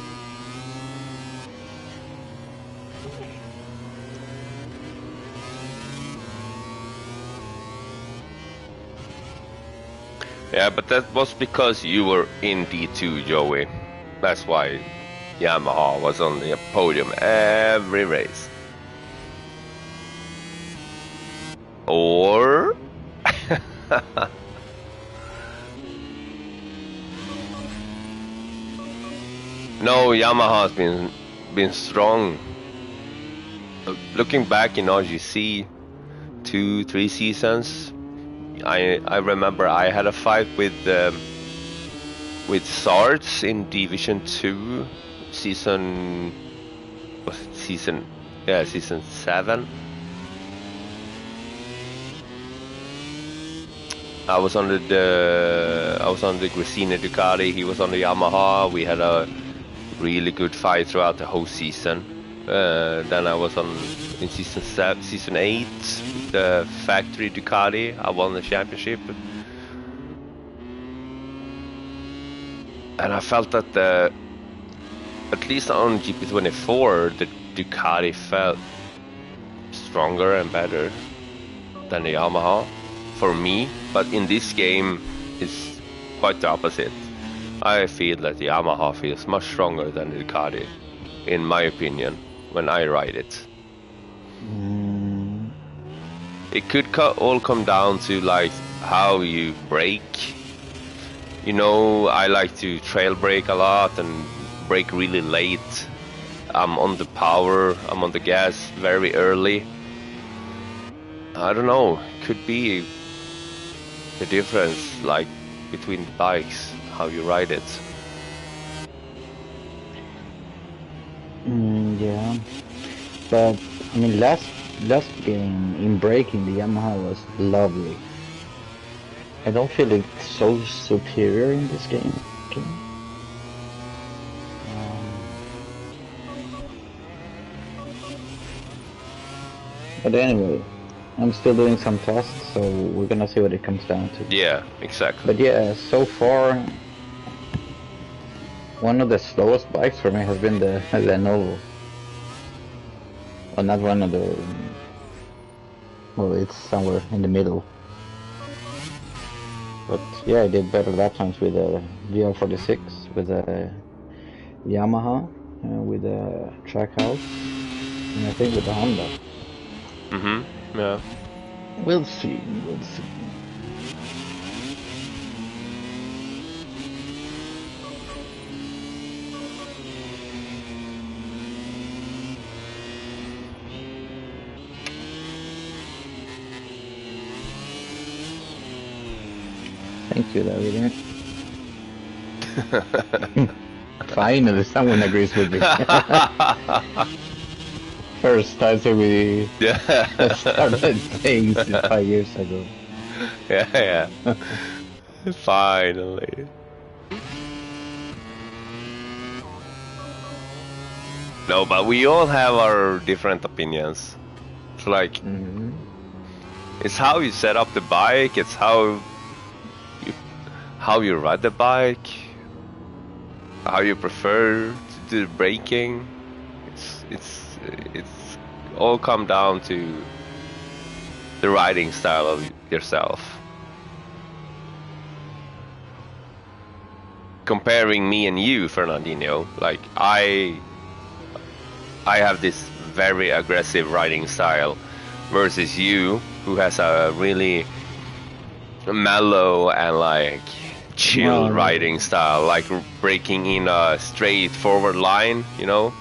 Yeah, but that was because you were in D2, Joey. That's why Yamaha was on the podium every race. Or... No, Yamaha's been strong. Looking back in RGC 2-3 seasons, I remember I had a fight with Sards in Division 2 season 7. I was on the Gresini Ducati, he was on the Yamaha. We had a really good fight throughout the whole season. Then I was in season 8, the factory Ducati. I won the championship, and I felt that at least on GP24, the Ducati felt stronger and better than the Yamaha for me. But in this game, it's quite the opposite. I feel that the Yamaha feels much stronger than the Ducati, in my opinion, when I ride it. It could all come down to like how you brake. You know, I like to trail brake a lot and brake really late. I'm on the power, I'm on the gas very early. I don't know, could be the difference like between bikes, how you ride it. Yeah, but I mean, last game in braking, the Yamaha was lovely. I don't feel it's so superior in this game. Okay. But anyway, I'm still doing some tests, so we're gonna see what it comes down to. Yeah, exactly. But yeah, so far, one of the slowest bikes for me has been the Lenovo. Well, not one of the... Well, it's somewhere in the middle. But yeah, I did better lap times with a VR46, with a Yamaha, with a Trackhouse, and I think with the Honda. Yeah. We'll see, we'll see. Thank you, David. Finally, someone agrees with me. First time we started saying 5 years ago. Yeah. Finally. No, but we all have our different opinions. It's like, it's how you set up the bike, it's how you ride the bike, how you prefer to do the braking. It's all come down to the riding style of yourself. Comparing me and you, Fernandinho, like I have this very aggressive riding style versus you, who has a really mellow and like chill riding style, like braking in a straight forward line, you know.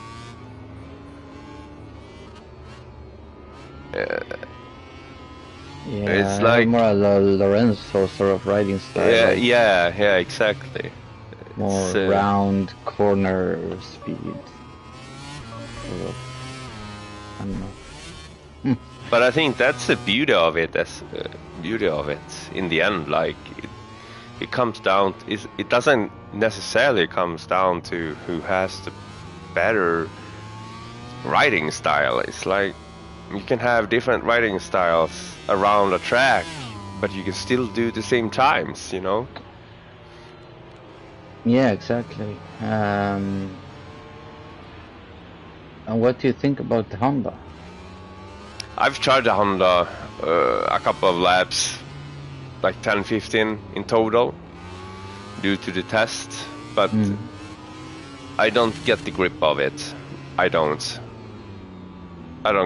Yeah, it's like more a Lorenzo sort of riding style. Yeah, exactly. More round corner speed. Sort of. I don't know. But I think that's the beauty of it. That's the beauty of it. In the end, like it comes down. It doesn't necessarily comes down to who has the better riding style. It's like you can have different riding styles around a track, but you can still do the same times, you know? Yeah, exactly. And what do you think about the Honda? I've tried the Honda a couple of laps, like 10-15 in total, due to the test, but I don't get the grip of it. I don't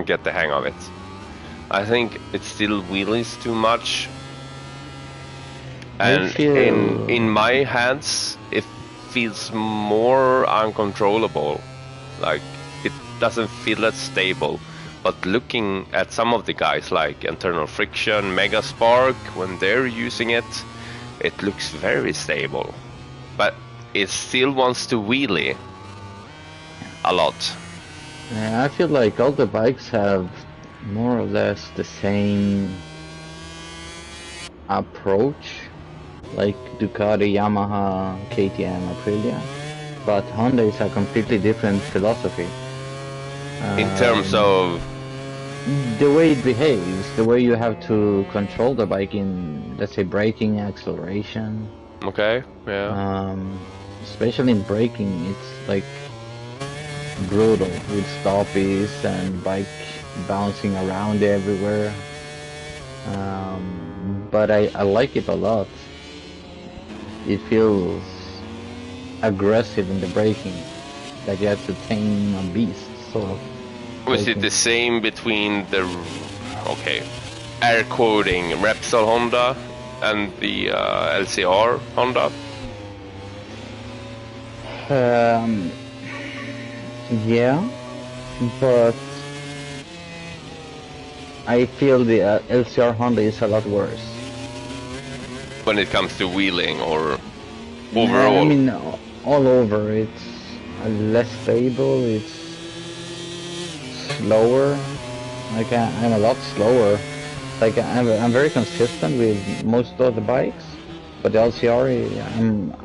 get the hang of it. I think it still wheelies too much, and in my hands it feels more uncontrollable. Like it doesn't feel that stable. But looking at some of the guys like Internal Friction, Mega Spark, when they're using it, it looks very stable. But it still wants to wheelie a lot. Yeah, I feel like all the bikes have more or less the same approach, like Ducati, Yamaha, KTM, Aprilia, but Honda is a completely different philosophy. In terms of the way it behaves, the way you have to control the bike in, let's say, braking, acceleration. okay, yeah. Especially in braking, it's like brutal with stoppies and bike bouncing around everywhere. But I like it a lot. It feels aggressive in the braking, like you have to tame a beast, sort of. Was it the same between the air quoting Repsol Honda and the LCR Honda? Yeah, but I feel the LCR Honda is a lot worse. When it comes to wheeling or overall? I mean, all over. It's less stable, it's slower. Like, I'm a lot slower. Like, I'm very consistent with most of the bikes, but the LCR,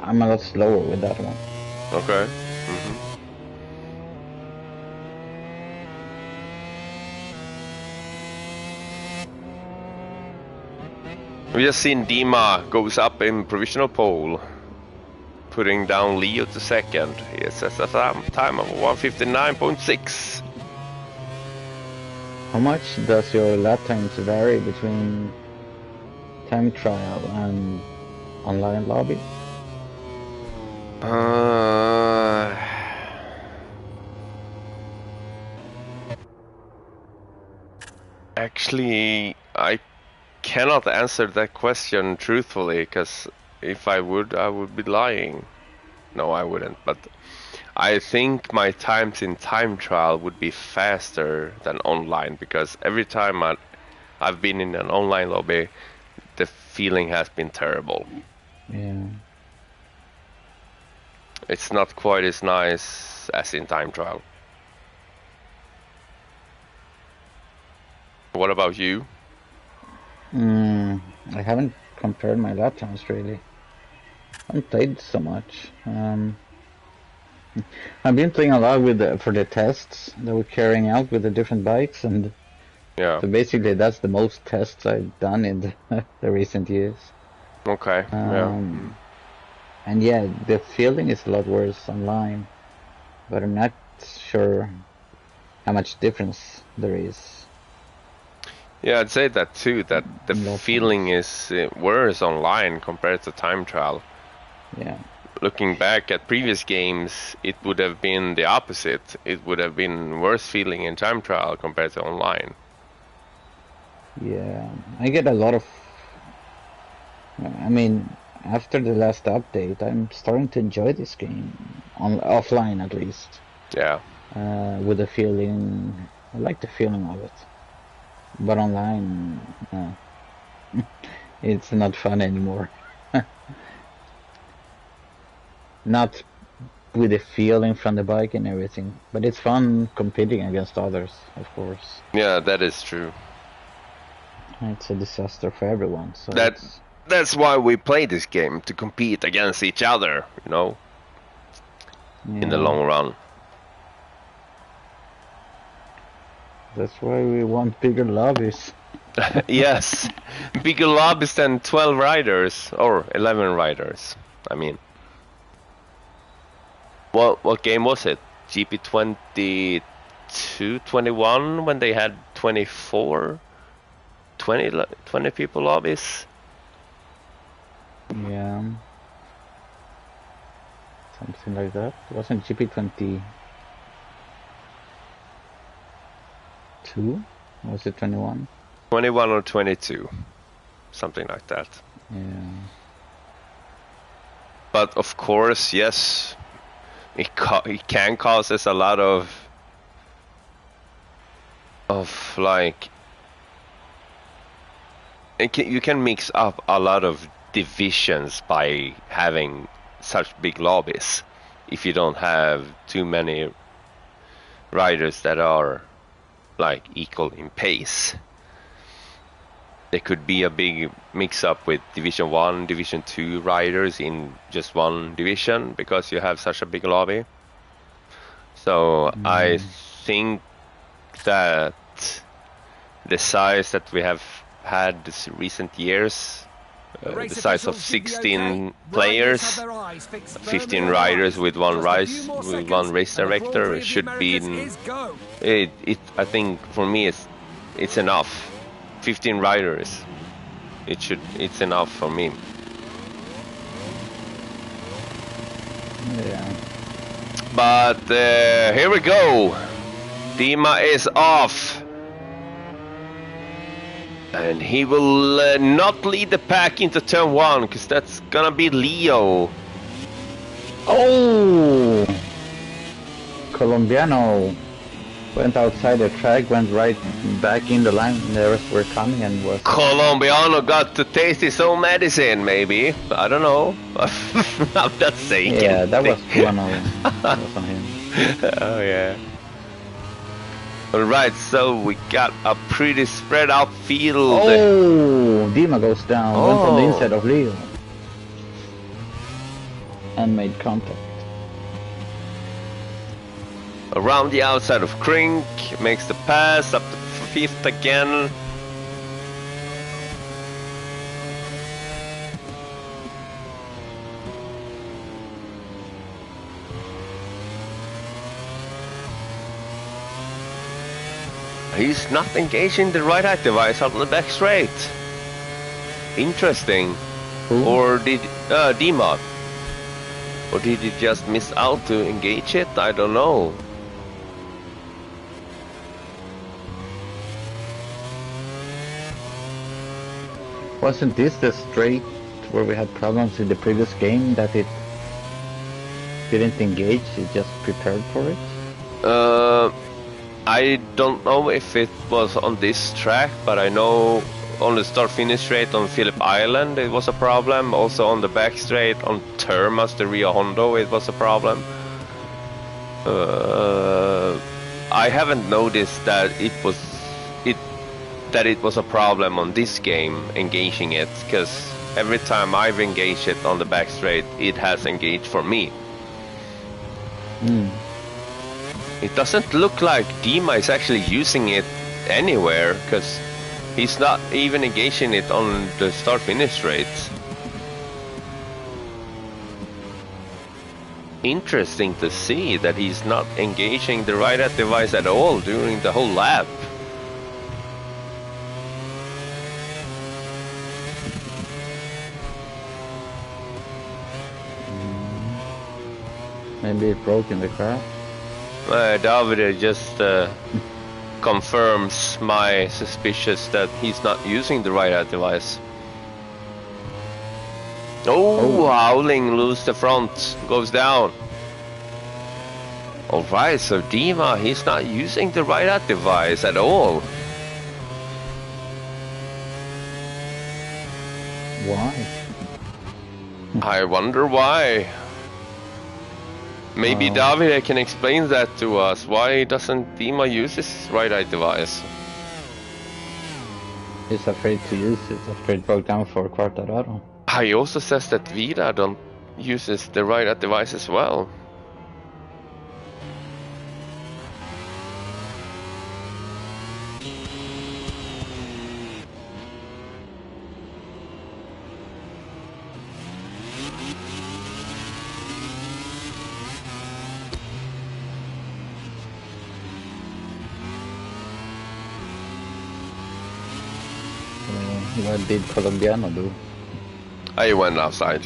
I'm a lot slower with that one. Okay. We just seen Dima goes up in provisional pole, putting down Leo to second. He has a time of 1:59.6. How much does your lap times vary between time trial and online lobby? Actually, I cannot answer that question truthfully, because if I would be lying. No, I wouldn't, but I think my times in time trial would be faster than online, because every time I've been in an online lobby, the feeling has been terrible. Yeah. It's not quite as nice as in time trial. What about you? I haven't compared my lap times really. I haven't played so much. I've been playing a lot with for the tests that we're carrying out with the different bikes, and Yeah. so basically that's the most tests I've done in the recent years. Okay. Yeah. And yeah, the feeling is a lot worse online, but I'm not sure how much difference there is. Yeah, I'd say that too, that the feeling is worse online compared to time trial. Yeah. Looking back at previous games, it would have been the opposite. It would have been worse feeling in time trial compared to online. Yeah, I get a lot of... I mean, after the last update, I'm starting to enjoy this game, offline at least. Yeah. With the feeling... I like the feeling of it. But online, it's not fun anymore. Not with the feeling from the bike and everything, but it's fun competing against others, of course. Yeah, that is true. It's a disaster for everyone. So that's why we play this game, to compete against each other, you know, in the long run. That's why we want bigger lobbies. Yes, bigger lobbies than 12 riders, or 11 riders, I mean. What game was it? GP22, 21, when they had 24, 20 people lobbies? Yeah. Something like that. It wasn't GP22? Was it 21? 21 or 22. Something like that. Yeah. But of course, yes, it can cause us a lot of like... You can mix up a lot of divisions by having such big lobbies, if you don't have too many riders that are like equal in pace. There could be a big mix-up with Division 1, Division 2 riders in just one division, because you have such a big lobby. So I think that the size that we have had this recent years, the size of 16 players, 15 riders with one race director, it should be I think for me it's enough. 15 riders, it's enough for me. Yeah. But here we go. Dima is off. And he will not lead the pack into turn 1, because that's gonna be Leo. Oh! Colombiano went outside the track, went right back in the line. The rest were coming and was... Colombiano got to taste his own medicine, maybe. I don't know. I'm not saying Yeah, that was anything. one of them. That was on him. Oh, yeah. Alright, so we got a pretty spread out field. Oh! Dima goes down, went on the inside of Leo. And made contact. Around the outside of Krink, makes the pass up to 5th again. He's not engaging the right-hand device on the back straight. Interesting. Who? Or did Dima? Or did he just miss out to engage it? I don't know. Wasn't this the straight where we had problems in the previous game that it didn't engage, it just prepared for it? I don't know if it was on this track, but I know on the start-finish straight on Phillip Island it was a problem. Also on the back straight on Termas, the Rio Hondo, it was a problem. I haven't noticed that it was a problem on this game engaging it, because every time I've engaged it on the back straight, it has engaged for me. It doesn't look like Dima is actually using it anywhere, because he's not even engaging it on the start-finish straight. Interesting to see that he's not engaging the right-hand device at all during the whole lap. Maybe it broke in the crash. David just confirms my suspicions that he's not using the right-hand device. Oh, Howling lose the front, goes down. Alright, so Dima, he's not using the right-hand device at all. Why? I wonder why. Maybe David can explain that to us. Why doesn't Dima use his right-eye device? He's afraid to use it, afraid it broke down for Quartararo. He also says that Vida don't uses the right-eye device as well. What did Colombiano do? I went outside.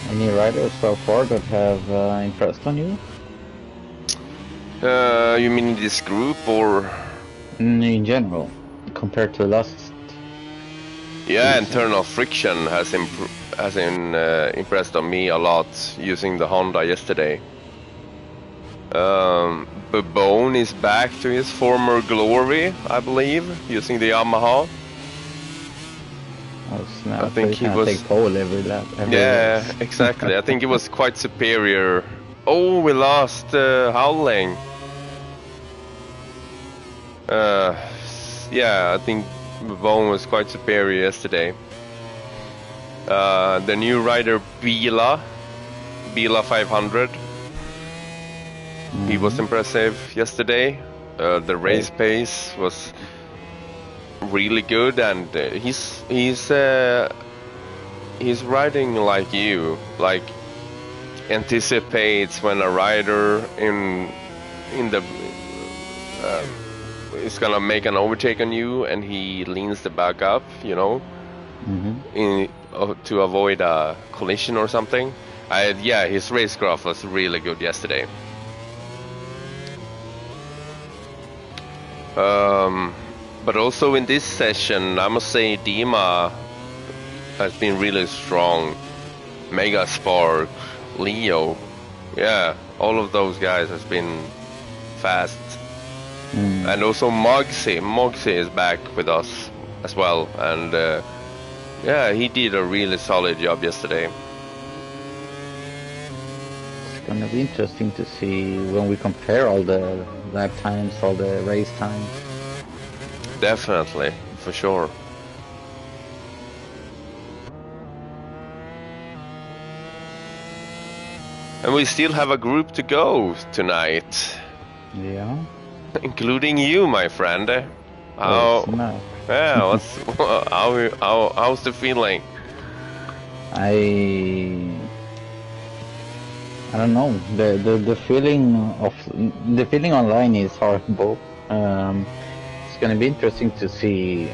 Any riders so far that have impressed on you? You mean in this group or? In general, compared to last. Yeah, internal friction has impressed on me a lot using the Honda yesterday. Babone is back to his former glory, I believe, using the Yamaha. Oh snap! I think so he was. Take pole every lap. Yeah, exactly. I think he was quite superior. Oh, we lost Howling. Yeah, I think Vaughn was quite superior yesterday. The new rider Bila 500. He was impressive yesterday. The race pace was really good, and he's riding like you, like anticipates when a rider in the is gonna make an overtake on you, and he leans the back up, you know, to avoid a collision or something. Yeah, his racecraft was really good yesterday. But also in this session, I must say Dima has been really strong. Mega Spark, Leo, yeah, all of those guys has been fast. And also Moxie is back with us as well, and yeah, he did a really solid job yesterday. It's gonna be interesting to see when we compare all the lap times, all the race times. Definitely, for sure. And we still have a group to go tonight. Yeah. Including you, my friend. How's the feeling? I don't know. The feeling online is horrible. It's gonna be interesting to see,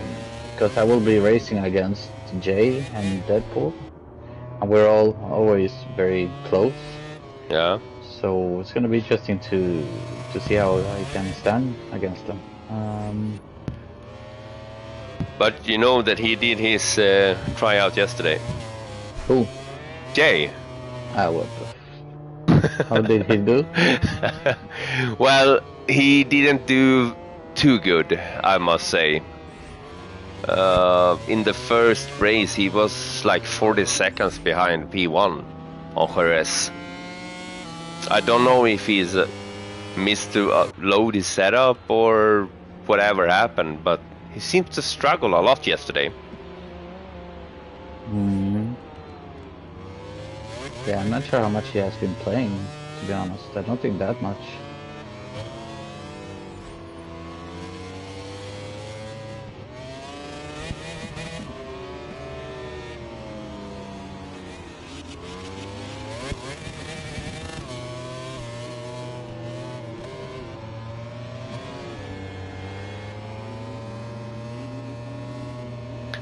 because I will be racing against Jay and Deadpool, and we're all always very close. Yeah. So it's gonna be interesting to see how I can stand against them. But you know that he did his tryout yesterday. Who? Jay. What? How did he do? Well, he didn't do too good, I must say. In the first race, he was like 40 seconds behind P1 on Jerez. I don't know if he's missed to load his setup or whatever happened, but he seemed to struggle a lot yesterday. Yeah, I'm not sure how much he has been playing, to be honest. I don't think that much.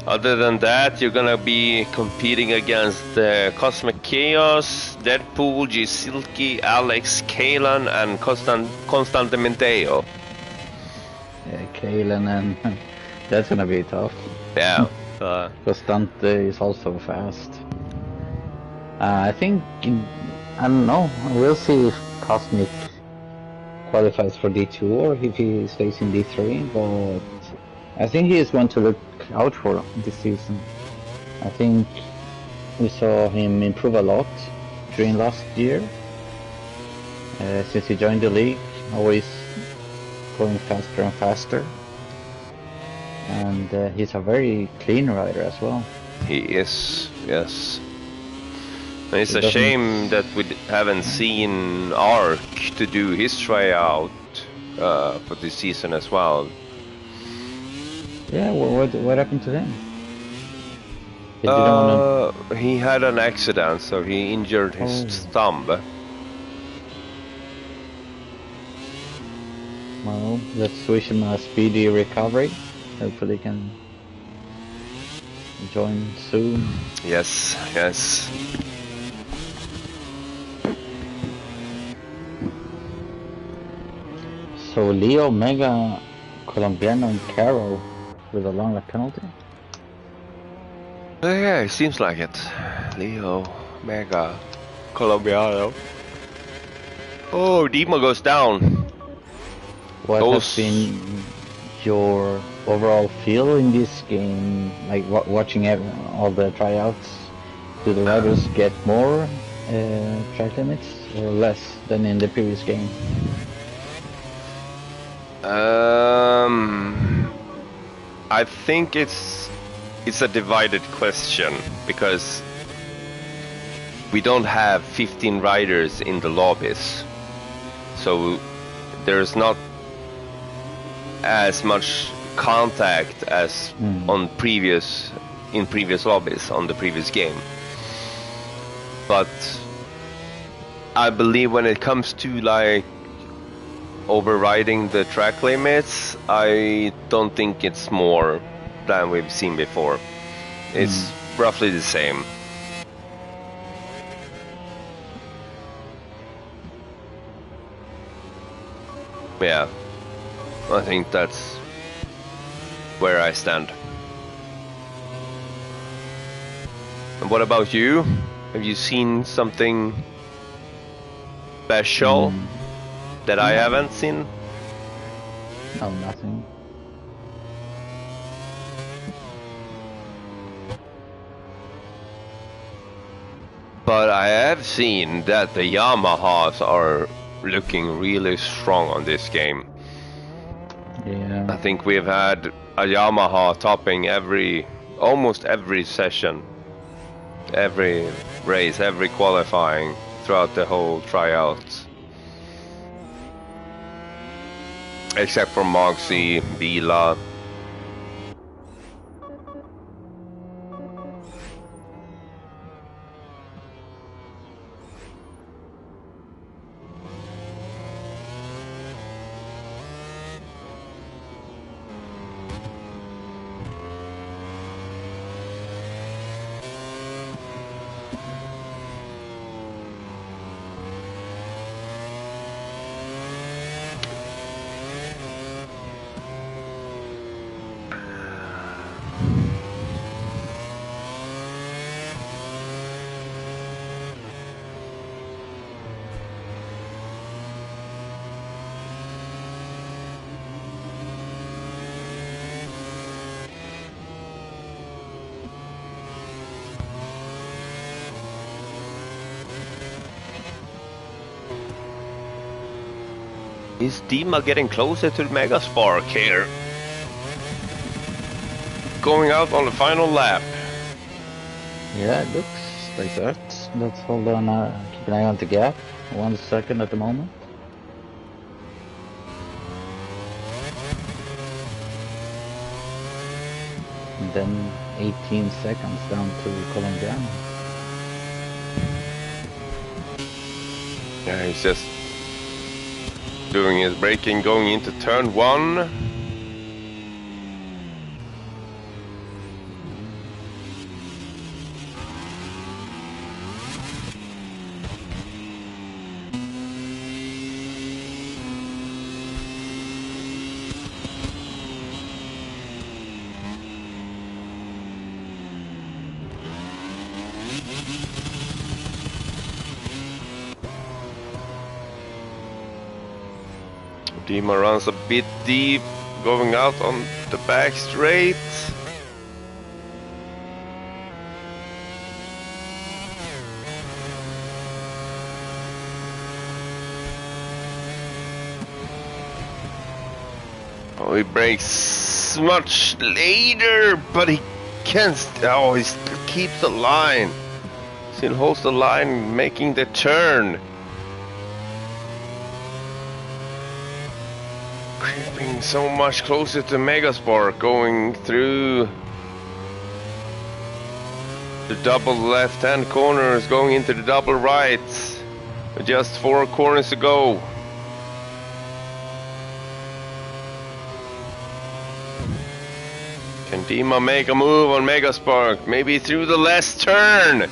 Other than that, you're gonna be competing against Cosmic Chaos, Deadpool, G Silky, Alex, Kalen, and Constante Menteo. Yeah, Kalen, and that's gonna be tough. Yeah. Constante is also fast. I think, I don't know, we'll see if Cosmic qualifies for D2 or if he stays in D3, but I think he is one to look out for this season. I think we saw him improve a lot during last year. Since he joined the league, always going faster and faster. And he's a very clean rider as well. He is, yes. And it's a shame that we haven't seen Ark to do his tryout for this season as well. Yeah, what happened to him? He had an accident, so he injured his thumb. Well, let's wish him a speedy recovery. Hopefully he can join soon. Yes, yes. So Leo, Mega, Colombiano, and Caro with a long lap penalty? Yeah, it seems like it. Leo, Mega, Colombiano. Oh, Dima goes down. What has been your overall feel in this game, like watching all the tryouts? Do the riders get more track limits or less than in the previous game? I think it's a divided question because we don't have 15 riders in the lobbies, so there's not as much contact as on previous lobbies on the previous game. But I believe when it comes to like overriding the track limits, I don't think it's more than we've seen before. It's roughly the same. Yeah, I think that's where I stand. And what about you? Have you seen something special that I haven't seen? No, nothing. But I have seen that the Yamahas are looking really strong on this game. Yeah. I think we've had a Yamaha topping almost every session, every race, every qualifying throughout the whole tryouts. Except for Moxie, Vila. Is Dima getting closer to the Mega Spark here? Going out on the final lap. Yeah, it looks like that. Let's hold on, keep an eye on the gap. 1 second at the moment. And then 18 seconds down to Colombiano. Yeah, he's just doing his braking, going into turn 1. Dima runs a bit deep, going out on the back straight. Oh, he brakes much later, but he can't. Oh, he still keeps the line. Still holds the line, making the turn. Creeping so much closer to Megaspark, going through the double left-hand corners, going into the double right. Just 4 corners to go. Can Dima make a move on Megaspark? Maybe through the last turn.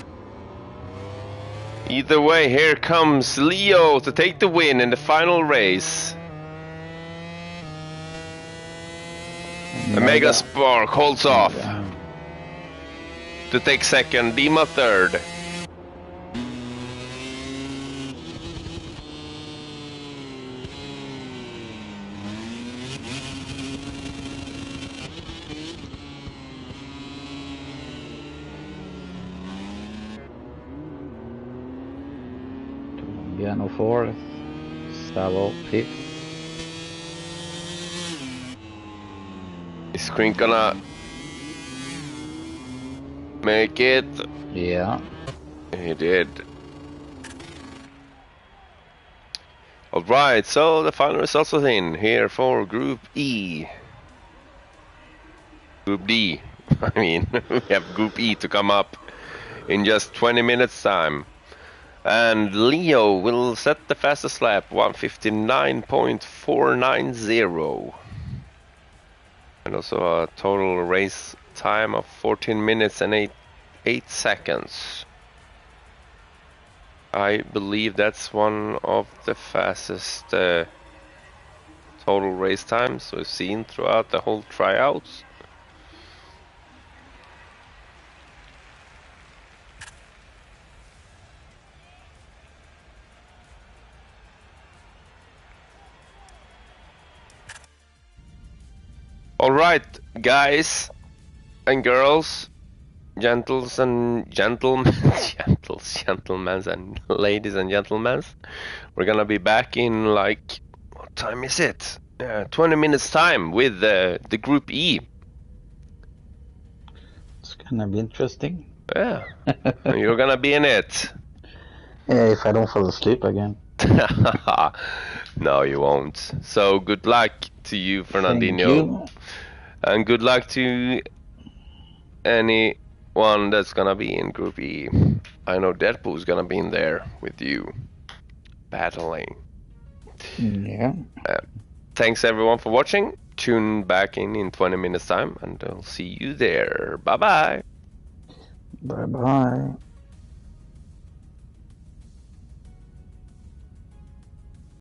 Either way, here comes Leo to take the win in the final race. The Megaspark holds off to take second, Dima third. Piano 4th, Savo 5th. Is Screen gonna make it? Yeah. He did. Alright, so the final results are in here for Group E. Group D. I mean, we have Group E to come up in just 20 minutes time. And Leo will set the fastest lap, 1:59.490. And also a total race time of 14 minutes and 8 seconds. I believe that's one of the fastest total race times we've seen throughout the whole tryouts. Alright, guys and girls, gentles and gentlemen, gentlemen and ladies and gentlemen, we're gonna be back in like, what time is it? 20 minutes time with the Group E. It's gonna be interesting. Yeah, you're gonna be in it. Yeah, if I don't fall asleep again. No, you won't. So good luck to you, Fernandinho. Thank you. And good luck to anyone that's gonna be in Group E. I know Deadpool's gonna be in there with you, battling. Yeah. Thanks everyone for watching. Tune back in 20 minutes time, and I'll see you there. Bye bye. Bye bye.